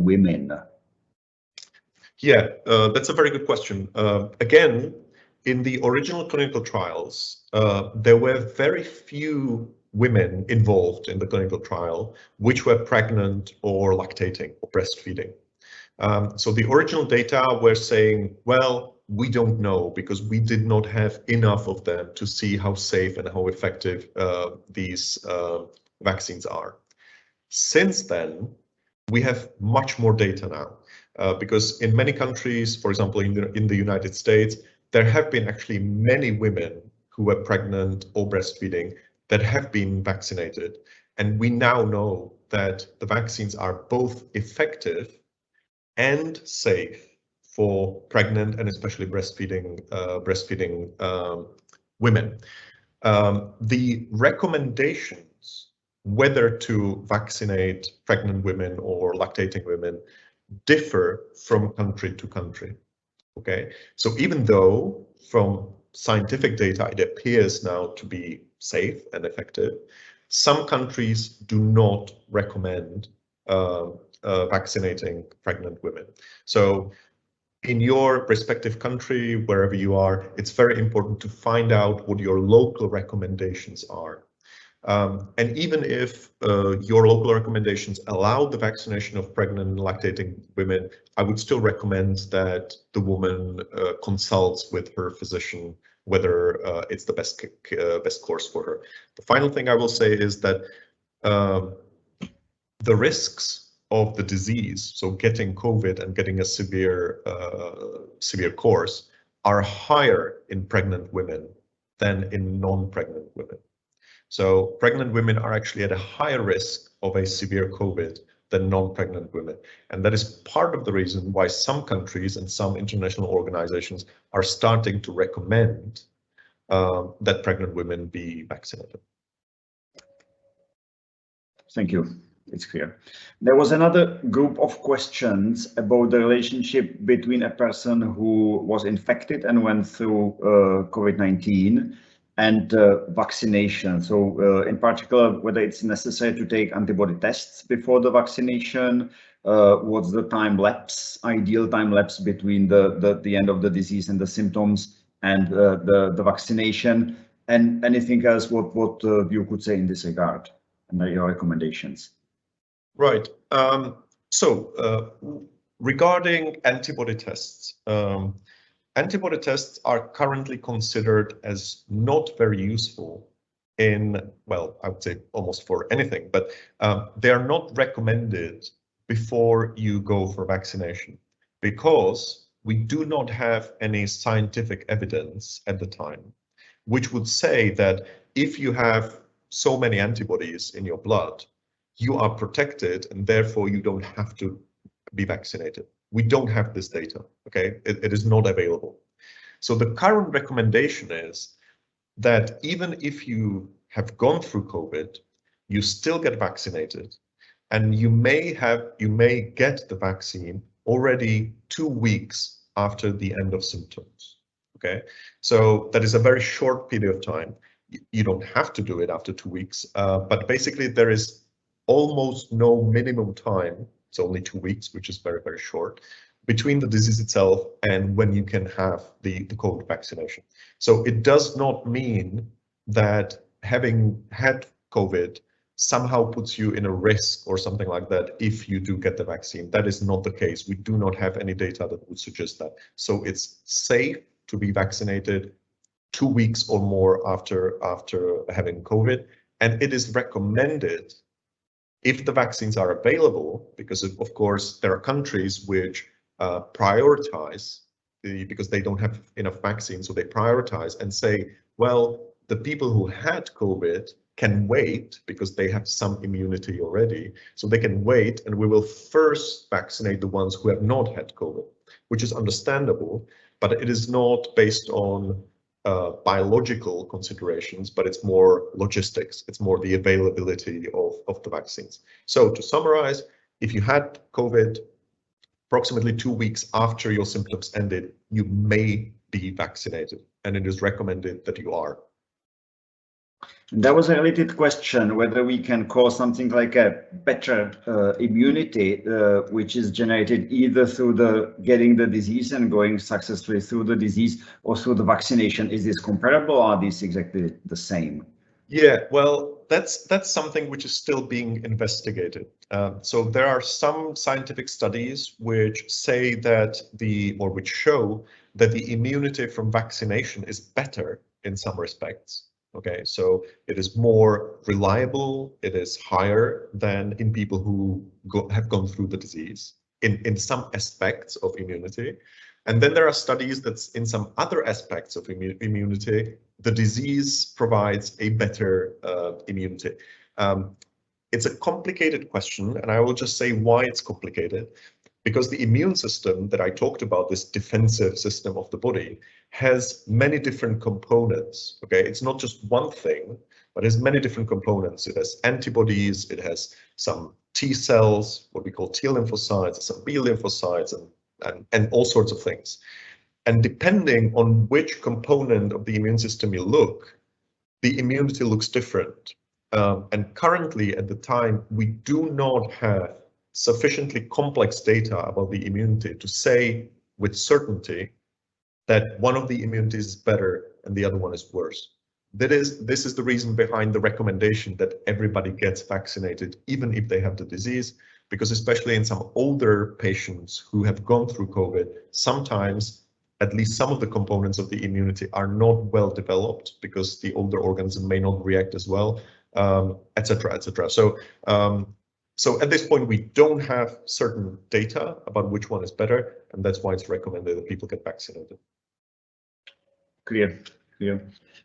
women. Yeah, that's a very good question. Again, in the original clinical trials, there were very few women involved in the clinical trial which were pregnant or lactating or breastfeeding. So the original data were saying, well, we don't know because we did not have enough of them to see how safe and how effective these vaccines are. Since then, we have much more data now because in many countries, for example, in the United States, there have been actually many women who were pregnant or breastfeeding that have been vaccinated. And we now know that the vaccines are both effective and safe for pregnant and especially breastfeeding women. The recommendations whether to vaccinate pregnant women or lactating women differ from country to country. Okay, so even though from scientific data it appears now to be safe and effective, some countries do not recommend vaccinating pregnant women. So in your respective country, wherever you are, it's very important to find out what your local recommendations are. And even if your local recommendations allow the vaccination of pregnant and lactating women, I would still recommend that the woman consults with her physician whether it's the best course for her. The final thing I will say is that the risks of the disease, so getting COVID and getting a severe course, are higher in pregnant women than in non-pregnant women. So pregnant women are actually at a higher risk of a severe COVID than non-pregnant women. And that is part of the reason why some countries and some international organizations are starting to recommend that pregnant women be vaccinated. Thank you. It's clear. There was another group of questions about the relationship between a person who was infected and went through COVID-19 and vaccination. So in particular, whether it's necessary to take antibody tests before the vaccination, what's the time lapse, ideal time lapse between the end of the disease and the symptoms and the vaccination, and anything else what you could say in this regard and your recommendations. Right. Regarding antibody tests, antibody tests are currently considered as not very useful in, well, I would say almost for anything, but they are not recommended before you go for vaccination because we do not have any scientific evidence at the time, which would say that if you have so many antibodies in your blood, you are protected and therefore you don't have to be vaccinated. We don't have this data, okay? It is not available. So the current recommendation is that even if you have gone through COVID, you still get vaccinated and you may get the vaccine already 2 weeks after the end of symptoms, okay? So that is a very short period of time. You don't have to do it after 2 weeks, but basically there is almost no minimum time, it's only 2 weeks, which is very, very short, between the disease itself and when you can have the COVID vaccination. So it does not mean that having had COVID somehow puts you in a risk or something like that if you do get the vaccine. That is not the case. We do not have any data that would suggest that. So it's safe to be vaccinated 2 weeks or more after having COVID, and it is recommended if the vaccines are available, because of course there are countries which prioritize because they don't have enough vaccines, so they prioritize and say, well, the people who had COVID can wait because they have some immunity already, so they can wait, and we will first vaccinate the ones who have not had COVID, which is understandable, but it is not based on biological considerations, but it's more logistics. It's more the availability of the vaccines. So to summarize, if you had COVID, approximately 2 weeks after your symptoms ended, you may be vaccinated, and it is recommended that you are. There was a related question whether we can cause something like a better immunity, which is generated either through the getting the disease and going successfully through the disease or through the vaccination. Is this comparable, or are these exactly the same? Yeah, well, that's something which is still being investigated. So there are some scientific studies which say that which show that the immunity from vaccination is better in some respects. Okay, so it is more reliable, it is higher than in people who have gone through the disease in some aspects of immunity. And then there are studies that in some other aspects of immunity, the disease provides a better immunity. It's a complicated question, and I will just say why it's complicated. Because the immune system that I talked about, this defensive system of the body, has many different components. Okay, it's not just one thing, but it has many different components. It has antibodies, it has some T cells, what we call T lymphocytes, some B lymphocytes, and all sorts of things. And depending on which component of the immune system you look, the immunity looks different. And currently, at the time, we do not have sufficiently complex data about the immunity to say with certainty that one of the immunities is better and the other one is worse. This is the reason behind the recommendation that everybody gets vaccinated, even if they have the disease, because especially in some older patients who have gone through COVID, sometimes at least some of the components of the immunity are not well developed because the older organism may not react as well, etc., etc. So at this point, we don't have certain data about which one is better, and that's why it's recommended that people get vaccinated. Clear.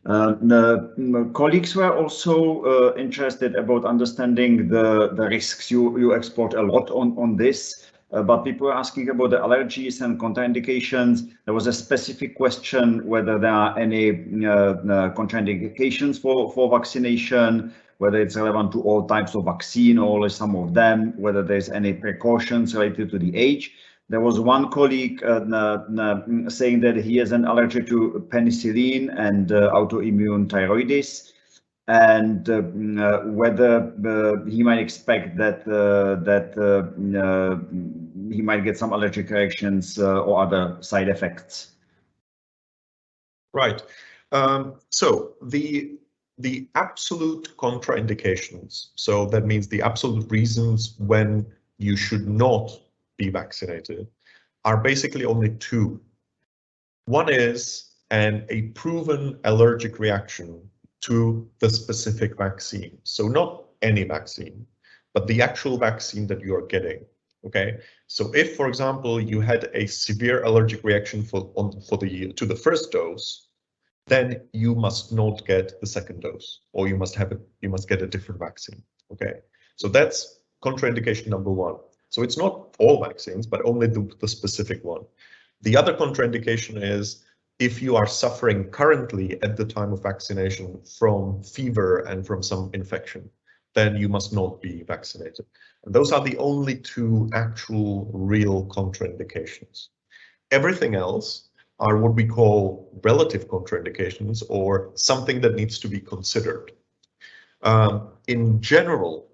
The colleagues were also interested about understanding the risks. You explored a lot on this, but people were asking about the allergies and contraindications. There was a specific question whether there are any contraindications for vaccination, whether it's relevant to all types of vaccine or only some of them, whether there's any precautions related to the age. There was one colleague saying that he has an allergy to penicillin and autoimmune thyroiditis, and whether he might expect that he might get some allergic reactions or other side effects. Right. So the absolute contraindications, so that means the absolute reasons when you should not be vaccinated, are basically only two. One is a proven allergic reaction to the specific vaccine. So not any vaccine, but the actual vaccine that you are getting. Okay. So if, for example, you had a severe allergic reaction to the first dose, then you must not get the second dose, or you must get a different vaccine. Okay, so that's contraindication number one. So it's not all vaccines, but only the specific one. The other contraindication is if you are suffering currently at the time of vaccination from fever and from some infection, then you must not be vaccinated. And those are the only two actual real contraindications. Everything else are what we call relative contraindications, or something that needs to be considered. In general,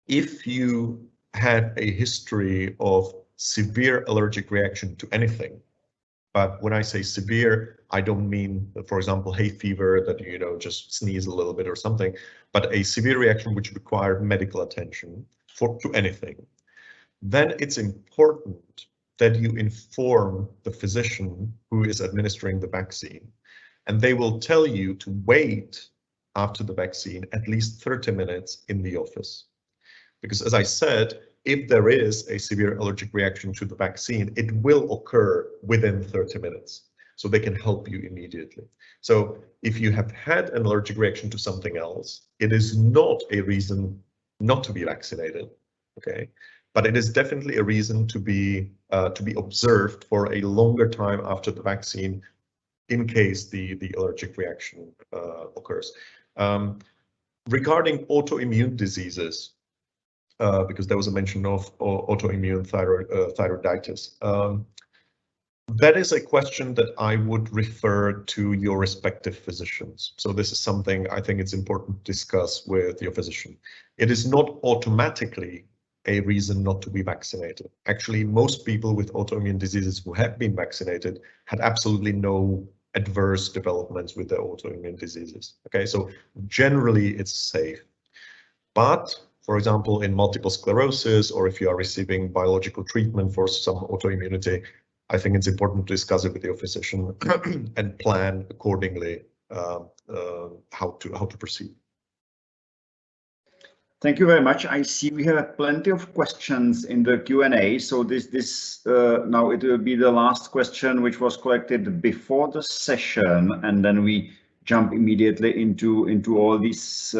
if you had a history of severe allergic reaction to anything, but when I say severe, I don't mean, for example, hay fever that just sneeze a little bit or something, but a severe reaction which required medical attention to anything, then it's important that you inform the physician who is administering the vaccine, and they will tell you to wait after the vaccine at least 30 minutes in the office. Because as I said, if there is a severe allergic reaction to the vaccine, it will occur within 30 minutes. So they can help you immediately. So if you have had an allergic reaction to something else, it is not a reason not to be vaccinated, okay? But it is definitely a reason to be observed for a longer time after the vaccine, in case the allergic reaction occurs. Regarding autoimmune diseases, because there was a mention of autoimmune thyroiditis. That is a question that I would refer to your respective physicians. So this is something I think it's important to discuss with your physician. It is not automatically a reason not to be vaccinated. Actually, most people with autoimmune diseases who have been vaccinated had absolutely no adverse developments with their autoimmune diseases. Okay, so generally it's safe. But for example, in multiple sclerosis, or if you are receiving biological treatment for some autoimmunity, I think it's important to discuss it with your physician and plan accordingly how to proceed. Thank you very much. I see we have plenty of questions in the Q&A. So now it will be the last question, which was collected before the session, and then we jump immediately into all these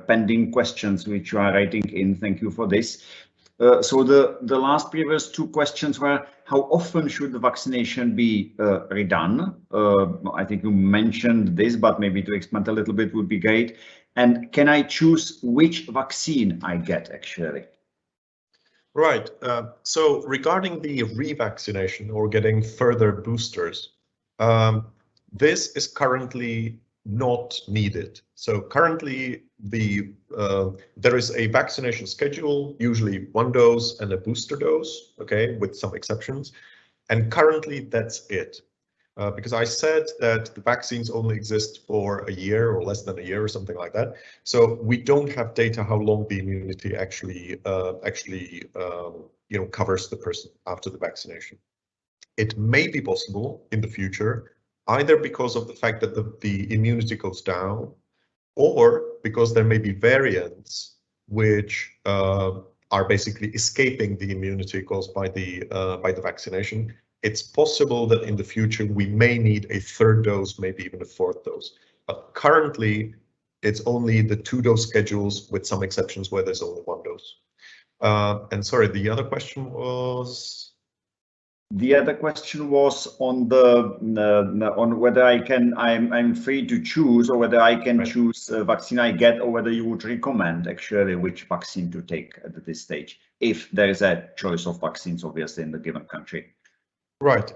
pending questions which you are writing in. Thank you for this. So the last previous two questions were, how often should the vaccination be redone? I think you mentioned this, but maybe to expand a little bit would be great. And can I choose which vaccine I get actually? Right. So regarding the revaccination or getting further boosters, this is currently not needed. So currently there is a vaccination schedule, usually 1 dose and a booster dose, okay, with some exceptions. And currently that's it. Because I said that the vaccines only exist for a year or less than a year or something like that. So we don't have data how long the immunity actually covers the person after the vaccination. It may be possible in the future, either because of the fact that the immunity goes down, or because there may be variants which are basically escaping the immunity caused by the vaccination. It's possible that in the future we may need a 3rd dose, maybe even a 4th dose. But currently, it's only the 2-dose schedules with some exceptions where there's only 1 dose. And sorry, the other question was? The other question was on on whether I'm free to choose, or whether I can choose a vaccine I get, or whether you would recommend actually which vaccine to take at this stage, if there is a choice of vaccines, obviously, in the given country. Right.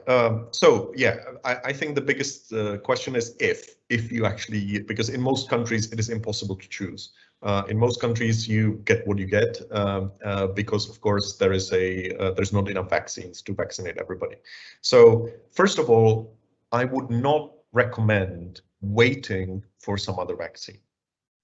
So yeah, I think the biggest question is if you actually, because in most countries it is impossible to choose. In most countries you get what you get because of course there's not enough vaccines to vaccinate everybody. So first of all, I would not recommend waiting for some other vaccine.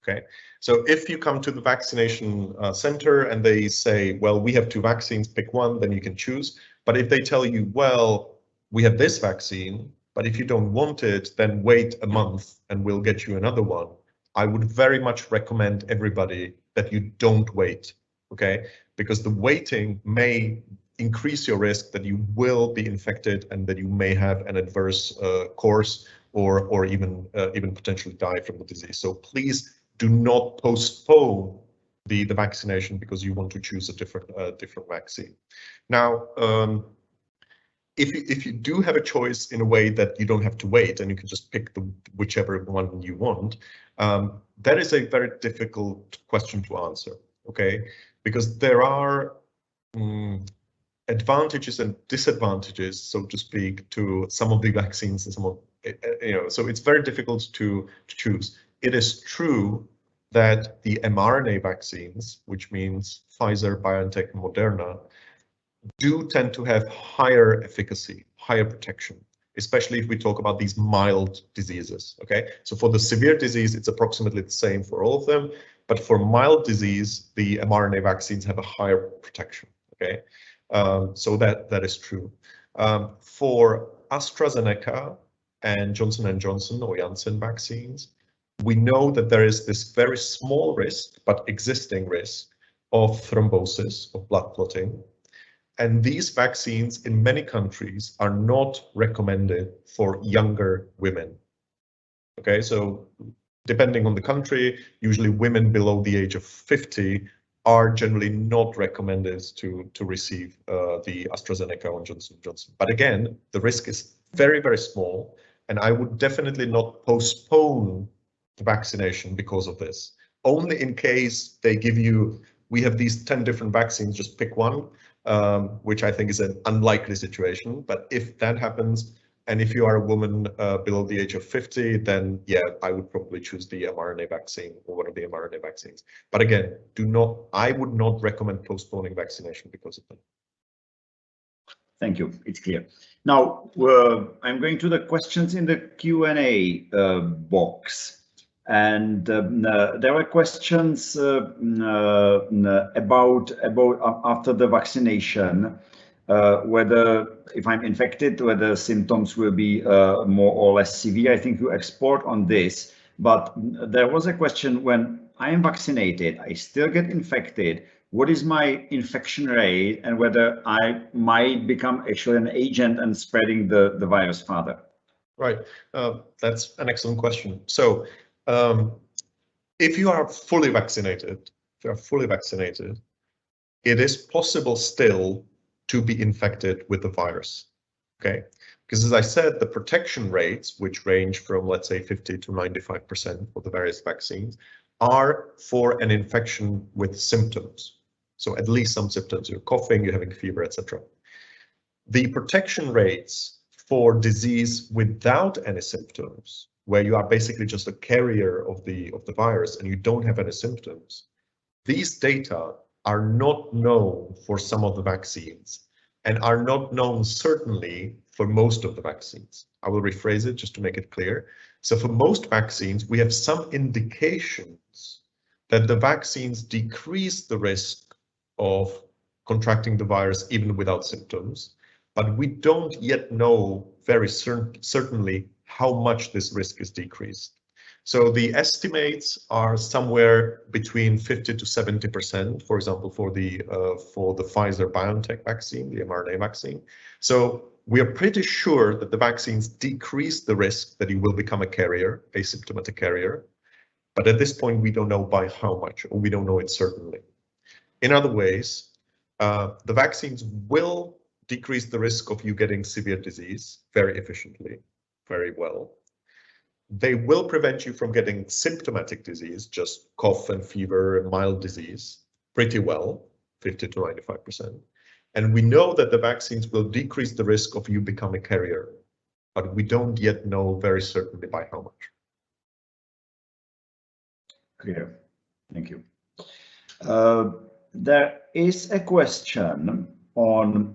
Okay, so if you come to the vaccination center and they say, well, we have 2 vaccines, pick one, then you can choose. But if they tell you, well, we have this vaccine, but if you don't want it, then wait a month and we'll get you another one, I would very much recommend everybody that you don't wait, okay? Because the waiting may increase your risk that you will be infected and that you may have an adverse course or even potentially die from the disease. So please do not postpone the vaccination because you want to choose a different vaccine. Now, if you do have a choice in a way that you don't have to wait and you can just pick whichever one you want, that is a very difficult question to answer, okay? Because there are advantages and disadvantages, so to speak, to some of the vaccines and some of, so it's very difficult to choose. It is true that the mRNA vaccines, which means Pfizer, BioNTech, and Moderna, do tend to have higher efficacy, higher protection, especially if we talk about these mild diseases, okay? So for the severe disease, it's approximately the same for all of them, but for mild disease, the mRNA vaccines have a higher protection, okay? So that is true. For AstraZeneca and Johnson & Johnson or Janssen vaccines, we know that there is this very small risk, but existing risk of thrombosis, of blood clotting. And these vaccines in many countries are not recommended for younger women. Okay, so depending on the country, usually women below the age of 50 are generally not recommended to receive the AstraZeneca or Johnson & Johnson. But again, the risk is very, very small, and I would definitely not postpone the vaccination because of this. Only in case they give you, we have these 10 different vaccines, just pick one. which I think is an unlikely situation. But if that happens, and if you are a woman below the age of 50, then yeah, I would probably choose the mRNA vaccine or one of the mRNA vaccines. But again, I would not recommend postponing vaccination because of that. Thank you. It's clear. Now, I'm going to the questions in the Q&A box. And there were questions about after the vaccination, whether if I'm infected, whether symptoms will be more or less severe. I think you export on this, but there was a question: when I am vaccinated, I still get infected. What is my infection rate, and whether I might become actually an agent and spreading the virus further? Right, that's an excellent question. So if you are fully vaccinated, it is possible still to be infected with the virus. Okay, because as I said, the protection rates, which range from, let's say, 50 to 95% for the various vaccines, are for an infection with symptoms. So at least some symptoms, you're coughing, you're having fever, etc. The protection rates for disease without any symptoms, where you are basically just a carrier of the virus and you don't have any symptoms, these data are not known for some of the vaccines and are not known certainly for most of the vaccines. I will rephrase it just to make it clear. So for most vaccines, we have some indications that the vaccines decrease the risk of contracting the virus even without symptoms, but we don't yet know very certainly how much this risk is decreased. So the estimates are somewhere between 50 to 70%, for example, for the Pfizer-BioNTech vaccine, the mRNA vaccine. So we are pretty sure that the vaccines decrease the risk that you will become a carrier, asymptomatic carrier. But at this point, we don't know by how much, or we don't know it certainly. In other ways, the vaccines will decrease the risk of you getting severe disease very efficiently, very well. They will prevent you from getting symptomatic disease, just cough and fever and mild disease, pretty well, 50 to 95%. And we know that the vaccines will decrease the risk of you becoming a carrier, but we don't yet know very certainly by how much. Clear. Thank you. There is a question on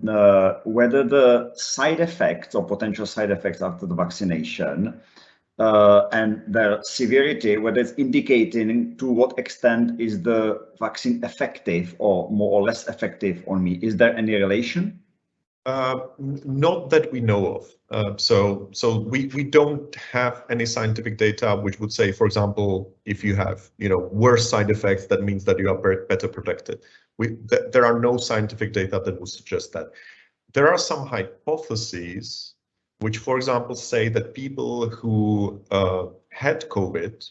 whether the side effects or potential side effects after the vaccination and their severity, whether it's indicating to what extent is the vaccine effective or more or less effective on me. Is there any relation? Not that we know of. So we don't have any scientific data which would say, for example, if you have worse side effects, that means that you are better protected. There are no scientific data that would suggest that. There are some hypotheses which, for example, say that people who had COVID,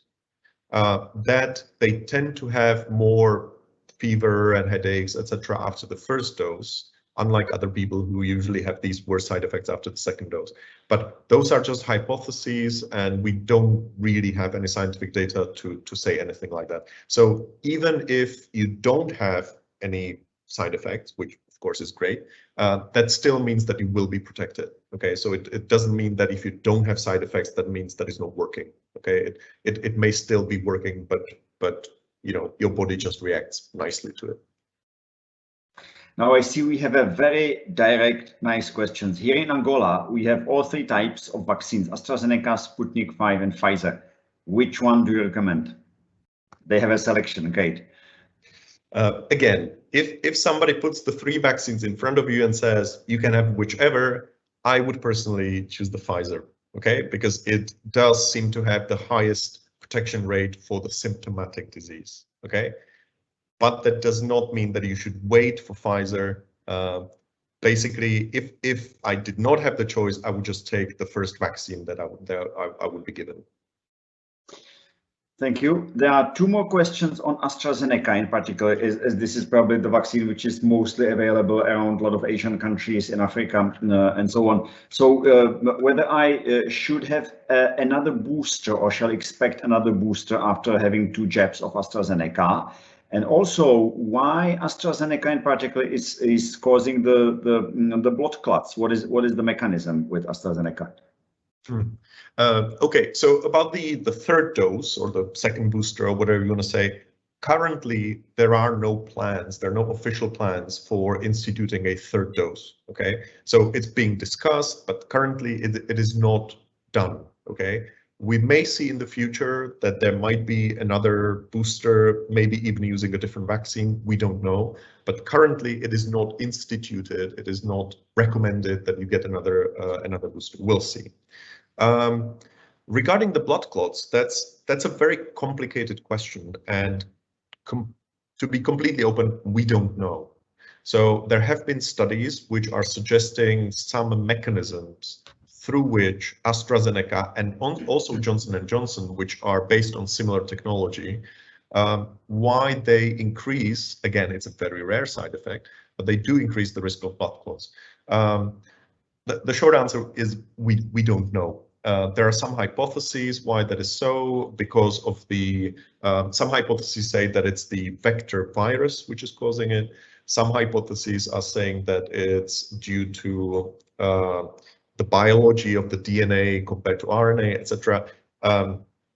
that they tend to have more fever and headaches, etc., after the first dose, unlike other people who usually have these worse side effects after the second dose. But those are just hypotheses, and we don't really have any scientific data to say anything like that. So even if you don't have any side effects, which of course is great, that still means that you will be protected. Okay, so it doesn't mean that if you don't have side effects, that means that it's not working. Okay, it may still be working, but your body just reacts nicely to it. Now I see we have a very direct, nice questions. Here in Angola, we have all three types of vaccines: AstraZeneca, Sputnik 5, and Pfizer. Which one do you recommend? They have a selection, great. Again, if somebody puts the three vaccines in front of you and says you can have whichever, I would personally choose the Pfizer, okay? Because it does seem to have the highest protection rate for the symptomatic disease, okay? But that does not mean that you should wait for Pfizer. Basically, if I did not have the choice, I would just take the first vaccine that I would be given. Thank you. There are two more questions on AstraZeneca in particular, as this is probably the vaccine which is mostly available around a lot of Asian countries, in Africa, and so on. So whether I should have another booster or shall expect another booster after having 2 jabs of AstraZeneca. And also, why AstraZeneca in particular is causing the blood clots? What is the mechanism with AstraZeneca? Okay, so about the third dose or the second booster or whatever you want to say, currently there are no plans, there are no official plans for instituting a third dose. Okay, so it's being discussed, but currently it is not done. Okay, we may see in the future that there might be another booster, maybe even using a different vaccine. We don't know, but currently it is not instituted. It is not recommended that you get another booster. We'll see. Regarding the blood clots, that's a very complicated question, and to be completely open, we don't know. So there have been studies which are suggesting some mechanisms through which AstraZeneca and also Johnson & Johnson, which are based on similar technology, why they increase, again, it's a very rare side effect, but they do increase the risk of blood clots. The short answer is we don't know. There are some hypotheses why that is so, because of the some hypotheses say that it's the vector virus which is causing it. Some hypotheses are saying that it's due to the biology of the DNA compared to RNA, etc.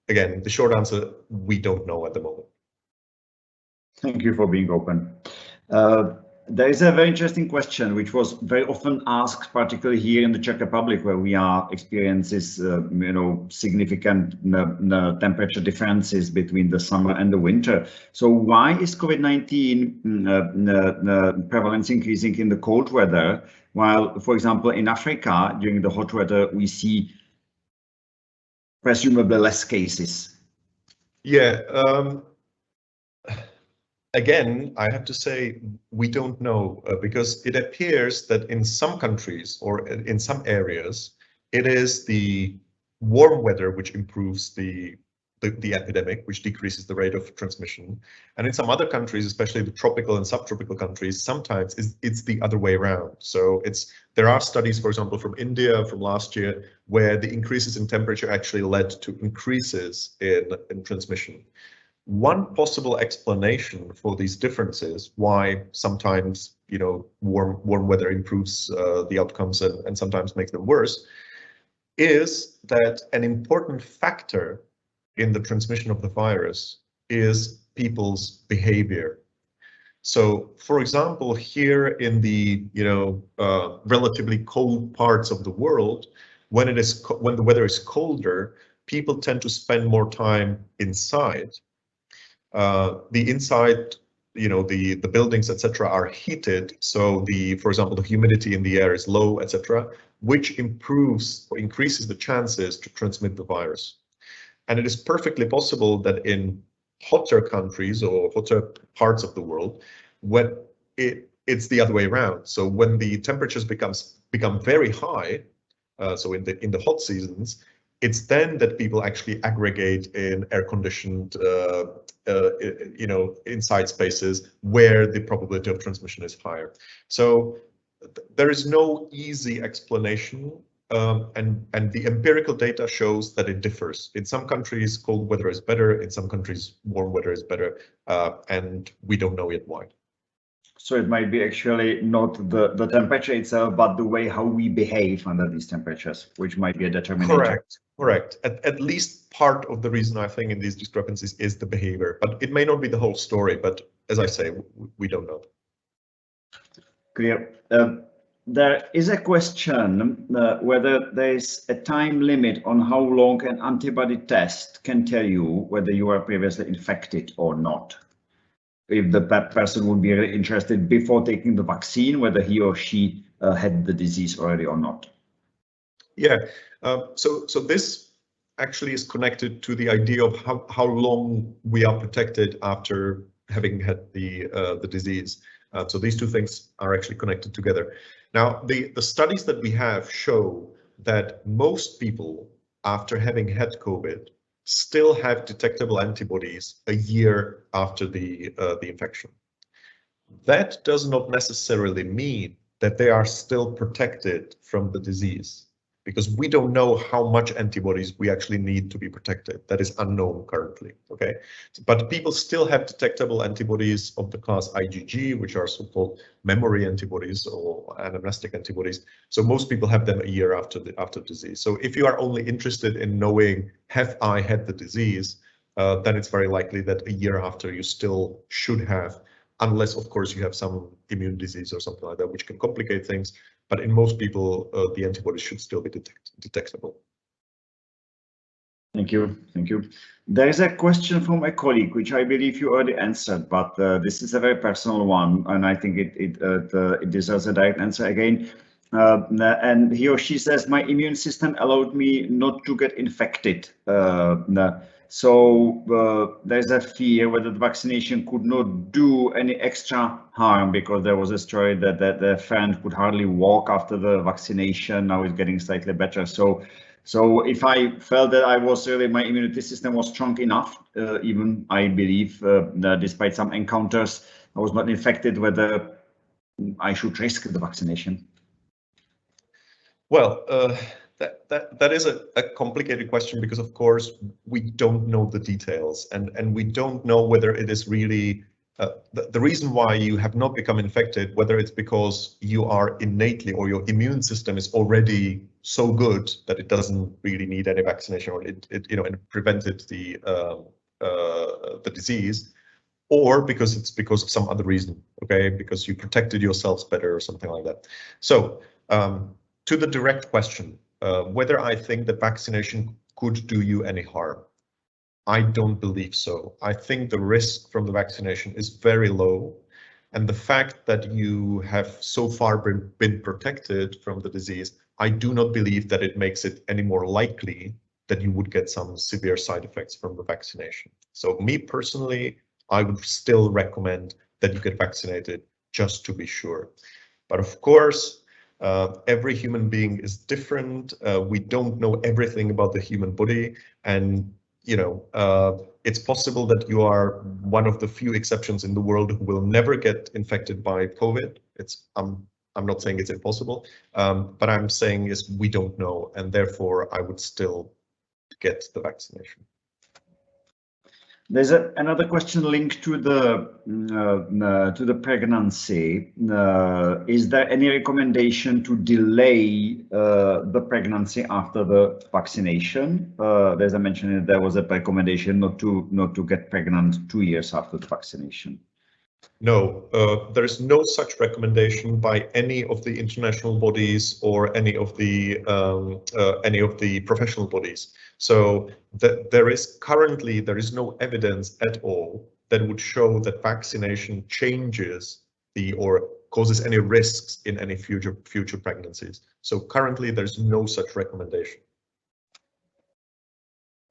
Again, the short answer, we don't know at the moment. Thank you for being open. There is a very interesting question which was very often asked, particularly here in the Czech Republic, where we are experiences, significant temperature differences between the summer and the winter. So why is COVID-19 prevalence increasing in the cold weather, while, for example, in Africa during the hot weather we see presumably less cases? Yeah. Again, I have to say we don't know, because it appears that in some countries or in some areas, it is the warm weather which improves the epidemic, which decreases the rate of transmission. And in some other countries, especially the tropical and subtropical countries, sometimes it's the other way around. So there are studies, for example, from India from last year, where the increases in temperature actually led to increases in transmission. One possible explanation for these differences, why sometimes warm weather improves the outcomes and sometimes makes them worse, is that an important factor in the transmission of the virus is people's behavior. So, for example, here in the relatively cold parts of the world, when the weather is colder, people tend to spend more time inside. The inside, the buildings, etc., are heated. So for example, the humidity in the air is low, etc., which improves or increases the chances to transmit the virus. And it is perfectly possible that in hotter countries or hotter parts of the world, when it's the other way around. So when the temperatures become very high, so in the hot seasons, it's then that people actually aggregate in air-conditioned, inside spaces where the probability of transmission is higher. So there is no easy explanation, and the empirical data shows that it differs. In some countries, cold weather is better. In some countries, warm weather is better, and we don't know yet why. So it might be actually not the temperature itself, but the way how we behave under these temperatures, which might be a determinant. Correct. At least part of the reason I think in these discrepancies is the behavior, but it may not be the whole story. But as I say, we don't know. Clear. There is a question whether there's a time limit on how long an antibody test can tell you whether you are previously infected or not. If the person would be really interested before taking the vaccine, whether he or she had the disease already or not. Yeah, so this actually is connected to the idea of how long we are protected after having had the disease. So these two things are actually connected together. Now, the studies that we have show that most people after having had COVID still have detectable antibodies a year after the infection. That does not necessarily mean that they are still protected from the disease. because we don't know how much antibodies we actually need to be protected. That is unknown currently, okay? But people still have detectable antibodies of the class IgG, which are so-called memory antibodies or anamnestic antibodies. So most people have them a year after disease. So if you are only interested in knowing, have I had the disease, then it's very likely that a year after you still should have, unless of course you have some immune disease or something like that, which can complicate things. But in most people, the antibodies should still be detectable. Thank you. Thank you. There is a question from a colleague, which I believe you already answered, but this is a very personal one, and I think it deserves a direct answer again. And he or she says, my immune system allowed me not to get infected. So there's a fear whether the vaccination could not do any extra harm, because there was a story that the friend could hardly walk after the vaccination. Now it's getting slightly better. So if I felt that I was really, my immunity system was strong enough, even I believe that despite some encounters, I was not infected, whether I should risk the vaccination. Well, that is a complicated question, because of course we don't know the details, and we don't know whether it is really the reason why you have not become infected, whether it's because you are innately, or your immune system is already so good that it doesn't really need any vaccination, or it prevented the disease, or because it's because of some other reason, okay, because you protected yourselves better or something like that. So to the direct question, whether I think that vaccination could do you any harm, I don't believe so. I think the risk from the vaccination is very low, and the fact that you have so far been protected from the disease, I do not believe that it makes it any more likely that you would get some severe side effects from the vaccination. So me personally, I would still recommend that you get vaccinated just to be sure. But of course, every human being is different. We don't know everything about the human body, and it's possible that you are one of the few exceptions in the world who will never get infected by COVID. I'm not saying it's impossible, but I'm saying is we don't know, and therefore I would still get the vaccination. There's another question linked to the pregnancy. Is there any recommendation to delay the pregnancy after the vaccination? There's a mention that there was a recommendation not to get pregnant 2 years after the vaccination. No, there is no such recommendation by any of the international bodies or any of the professional bodies. So there is no evidence at all that would show that vaccination changes or causes any risks in any future pregnancies. So currently there's no such recommendation.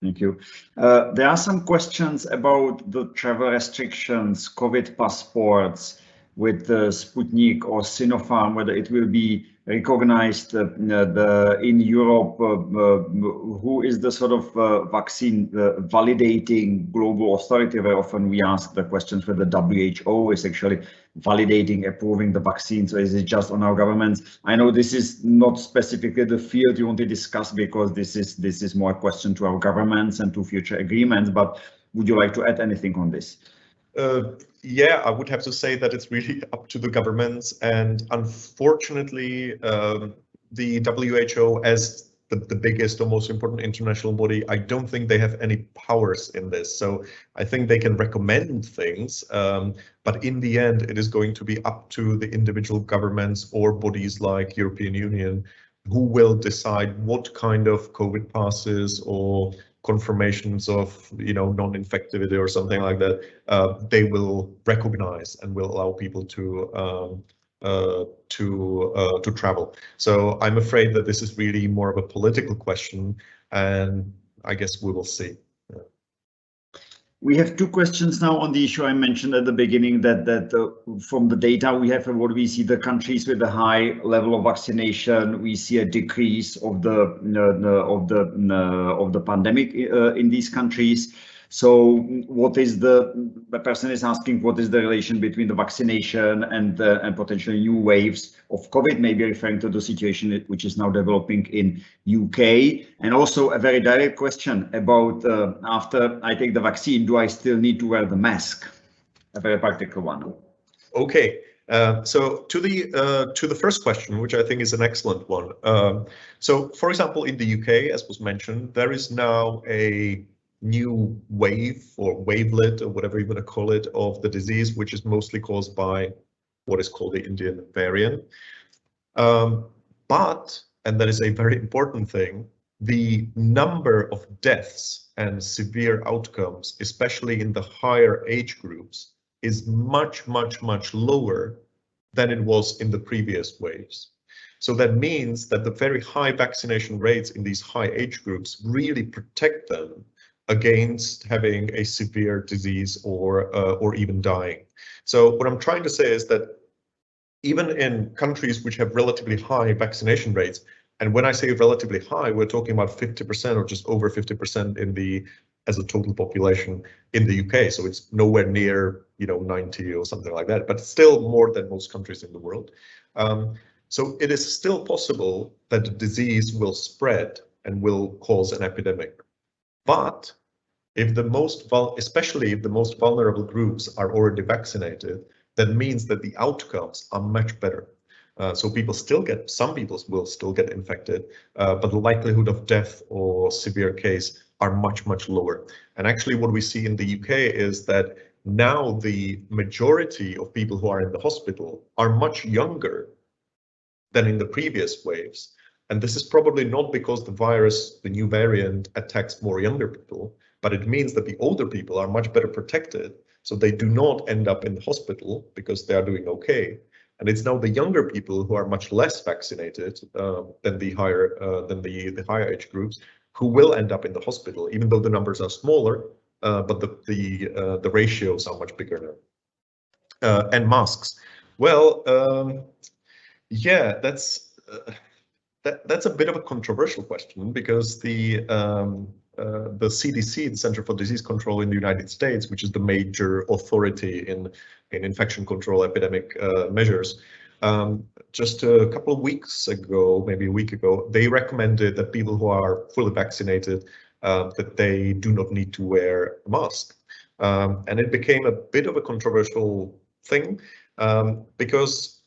Thank you. There are some questions about the travel restrictions, COVID passports with Sputnik or Sinopharm, whether it will be recognized in Europe. Who is the sort of vaccine validating global authority? Very often we ask the questions whether the WHO is actually validating, approving the vaccines, or is it just on our governments? I know this is not specifically the field you want to discuss, because this is more a question to our governments and to future agreements, but would you like to add anything on this? Yeah, I would have to say that it's really up to the governments, and unfortunately the WHO, as the biggest or most important international body, I don't think they have any powers in this. So I think they can recommend things, but in the end it is going to be up to the individual governments or bodies like European Union, who will decide what kind of COVID passes or confirmations of non-infectivity or something like that they will recognize and will allow people to travel. So I'm afraid that this is really more of a political question, and I guess we will see. Yeah. We have two questions now on the issue I mentioned at the beginning, that from the data we have, what we see, the countries with a high level of vaccination, we see a decrease of the pandemic in these countries. So what is the person is asking, what is the relation between the vaccination and potential new waves of COVID, maybe referring to the situation which is now developing in UK? And also a very direct question about after I take the vaccine, do I still need to wear the mask? A very practical one. Okay. So to the first question, which I think is an excellent one. So, for example, in the UK, as was mentioned, there is now a new wave or wavelet or whatever you want to call it of the disease, which is mostly caused by what is called the Indian variant. But, and that is a very important thing, the number of deaths and severe outcomes, especially in the higher age groups, is much, much, much lower than it was in the previous waves. So that means that the very high vaccination rates in these high age groups really protect them against having a severe disease or even dying. So what I'm trying to say is that even in countries which have relatively high vaccination rates, and when I say relatively high, we're talking about 50% or just over 50% in the as a total population in the UK. So it's nowhere near, 90 or something like that, but still more than most countries in the world. So it is still possible that the disease will spread and will cause an epidemic. But if especially if the most vulnerable groups are already vaccinated, that means that the outcomes are much better. So some people will still get infected, but the likelihood of death or severe case are much, much lower. And actually what we see in the UK is that now the majority of people who are in the hospital are much younger than in the previous waves. And this is probably not because the virus, the new variant, attacks more younger people, but it means that the older people are much better protected. So they do not end up in the hospital because they are doing okay. And it's now the younger people who are much less vaccinated than the higher age groups who will end up in the hospital, even though the numbers are smaller, but the ratios are much bigger now. And masks. Well, yeah, that's a bit of a controversial question because the CDC, the Center for Disease Control in the United States, which is the major authority in infection control epidemic measures, just a couple of weeks ago, maybe a week ago, they recommended that people who are fully vaccinated, that they do not need to wear a mask. And it became a bit of a controversial thing because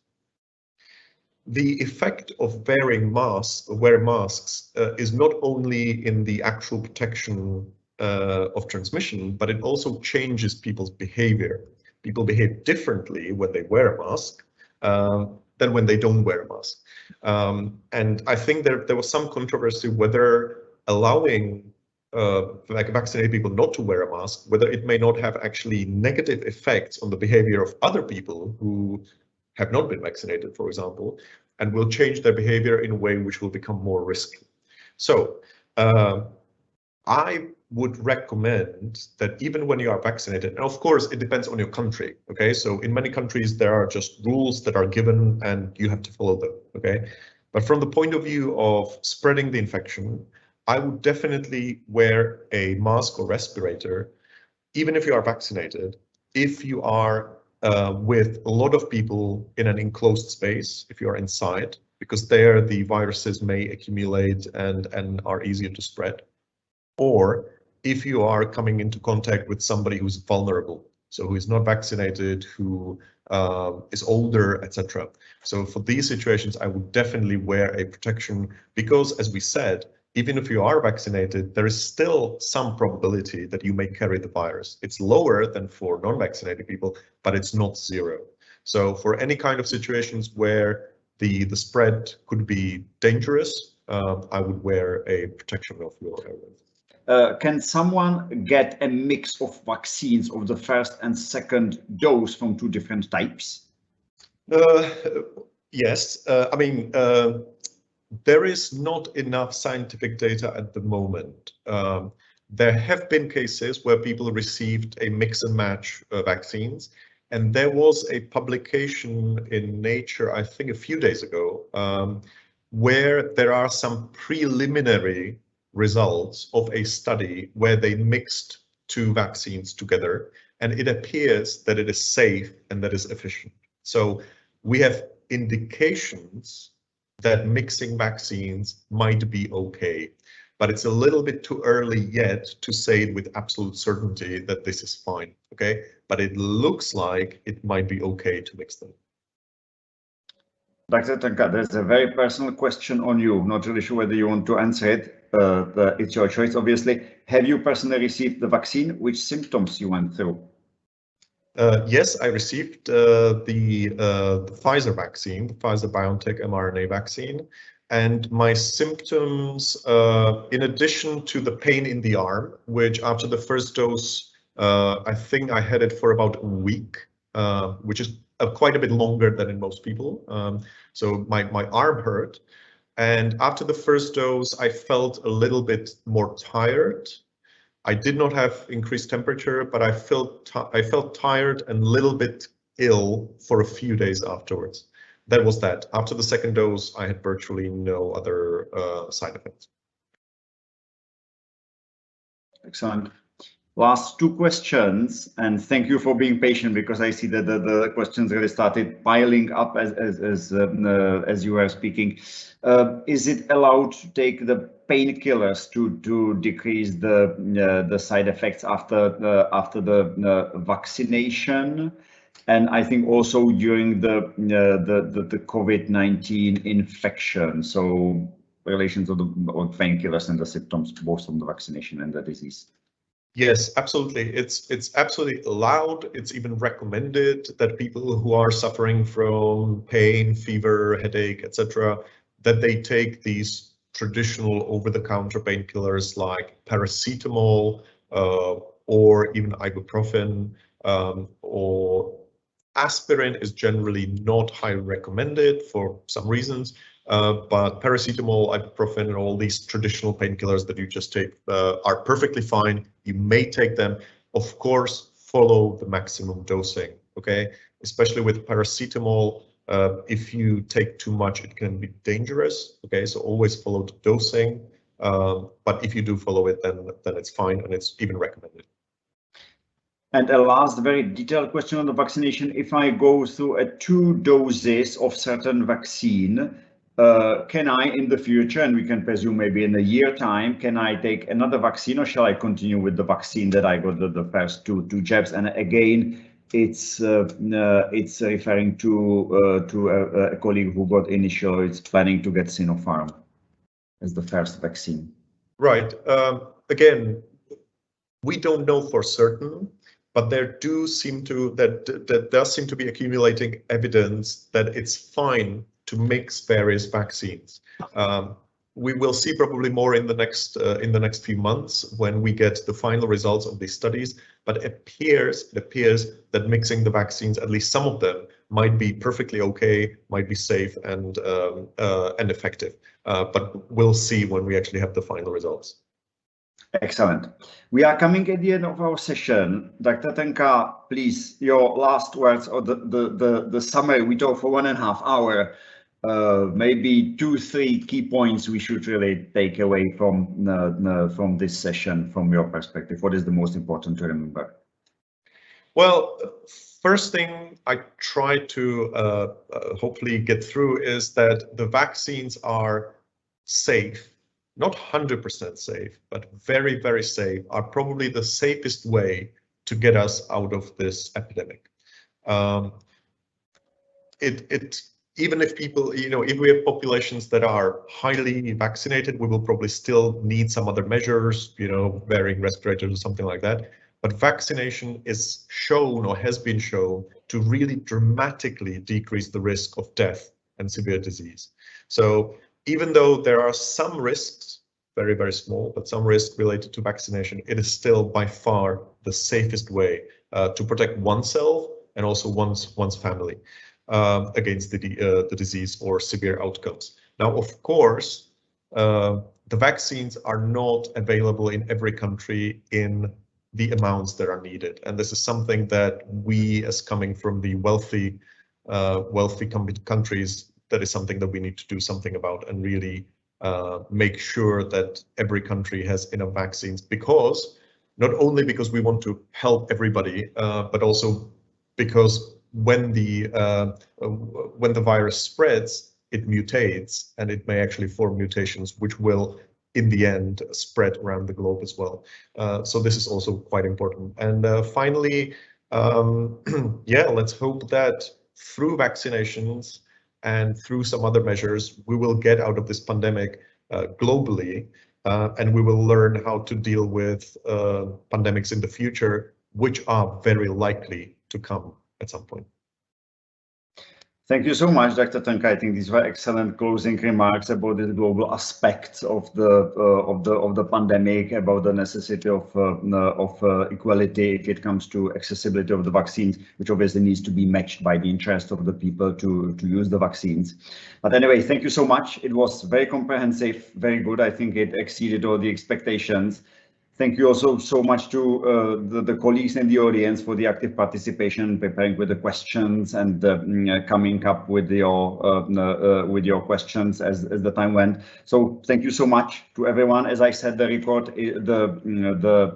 the effect of wearing masks is not only in the actual protection of transmission, but it also changes people's behavior. People behave differently when they wear a mask than when they don't wear a mask. And I think there was some controversy whether allowing vaccinated people not to wear a mask, whether it may not have actually negative effects on the behavior of other people who have not been vaccinated, for example, and will change their behavior in a way which will become more risky. So I would recommend that even when you are vaccinated, and of course it depends on your country, okay? So in many countries there are just rules that are given and you have to follow them, okay? But from the point of view of spreading the infection, I would definitely wear a mask or respirator, even if you are vaccinated, if you are with a lot of people in an enclosed space, if you're inside, because there the viruses may accumulate and are easier to spread. Or if you are coming into contact with somebody who's vulnerable, so who is not vaccinated, who is older, etc. So for these situations, I would definitely wear a protection because, as we said, even if you are vaccinated, there is still some probability that you may carry the virus. It's lower than for non-vaccinated people, but it's not zero. So for any kind of situations where the spread could be dangerous, I would wear a protection of your airways. Can someone get a mix of vaccines of the first and second dose from two different types? Yes, I mean, there is not enough scientific data at the moment. There have been cases where people received a mix and match vaccines, and there was a publication in Nature, I think a few days ago, where there are some preliminary results of a study where they mixed two vaccines together, and it appears that it is safe and that is efficient. So we have indications that mixing vaccines might be okay, but it's a little bit too early yet to say with absolute certainty that this is fine, okay? But it looks like it might be okay to mix them. Dr. Trnka, there's a very personal question on you. Not really sure whether you want to answer it. It's your choice, obviously. Have you personally received the vaccine? Which symptoms you went through? Yes, I received the Pfizer vaccine, the Pfizer-BioNTech mRNA vaccine, and my symptoms, in addition to the pain in the arm, which after the first dose, I think I had it for about a week, which is quite a bit longer than in most people. So my arm hurt, and after the first dose, I felt a little bit more tired. I did not have increased temperature, but I felt tired and a little bit ill for a few days afterwards. That was that. After the second dose, I had virtually no other side effects. Excellent. Last two questions, and thank you for being patient, because I see that the questions really started piling up as you were speaking. Is it allowed to take the painkillers to decrease the side effects after the vaccination? And I think also during the COVID-19 infection, so relations of the painkillers and the symptoms, both from the vaccination and the disease. Yes, absolutely. It's absolutely allowed. It's even recommended that people who are suffering from pain, fever, headache, etc., that they take these traditional over-the-counter painkillers like paracetamol or even ibuprofen, or aspirin is generally not highly recommended for some reasons. But paracetamol, ibuprofen, and all these traditional painkillers that you just take are perfectly fine. You may take them. Of course, follow the maximum dosing, okay? Especially with paracetamol, if you take too much, it can be dangerous, okay? So always follow the dosing. But if you do follow it, then it's fine, and it's even recommended. And a last very detailed question on the vaccination. If I go through 2 doses of certain vaccine, can I in the future, and we can presume maybe in a year time, can I take another vaccine, or shall I continue with the vaccine that I got the first two jabs? And again, it's referring to a colleague who got initial, it's planning to get Sinopharm as the first vaccine. Right. Again, we don't know for certain, but there does seem to be accumulating evidence that it's fine to mix various vaccines. We will see probably more in the next few months when we get the final results of these studies. But it appears that mixing the vaccines, at least some of them, might be perfectly okay, might be safe and effective. But we'll see when we actually have the final results. Excellent. We are coming at the end of our session. Dr. Trnka, please, your last words, or the summary. We talked for 1.5 hours. Maybe 2-3 key points we should really take away from this session from your perspective. What is the most important to remember? Well, first thing I try to hopefully get through is that the vaccines are safe. Not 100% safe, but very, very safe, are probably the safest way to get us out of this epidemic. Even if people, if we have populations that are highly vaccinated, we will probably still need some other measures, wearing respirators or something like that. But vaccination is shown, or has been shown, to really dramatically decrease the risk of death and severe disease. So even though there are some risks, very, very small, but some risks related to vaccination, it is still by far the safest way to protect oneself and also one's family against the disease or severe outcomes. Now, of course, the vaccines are not available in every country in the amounts that are needed. And this is something that we, as coming from the wealthy countries, that is something that we need to do something about and really make sure that every country has enough vaccines, because not only because we want to help everybody, but also because when the virus spreads, it mutates, and it may actually form mutations which will in the end spread around the globe as well. So this is also quite important. And finally, yeah, let's hope that through vaccinations and through some other measures, we will get out of this pandemic globally, and we will learn how to deal with pandemics in the future, which are very likely to come at some point. Thank you so much, Dr. Trnka. I think these were excellent closing remarks about the global aspects of the pandemic, about the necessity of equality if it comes to accessibility of the vaccines, which obviously needs to be matched by the interest of the people to use the vaccines. But anyway, thank you so much. It was very comprehensive, very good. I think it exceeded all the expectations. Thank you also so much to the colleagues in the audience for the active participation, preparing with the questions and coming up with your questions as the time went. So thank you so much to everyone. As I said, the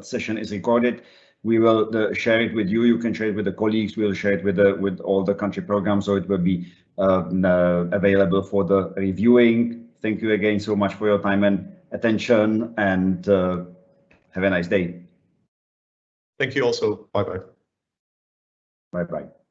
session is recorded. We will share it with you. You can share it with the colleagues. We'll share it with all the country programs, so it will be available for the reviewing. Thank you again so much for your time and attention, and have a nice day. Thank you also. Bye-bye. Bye-bye.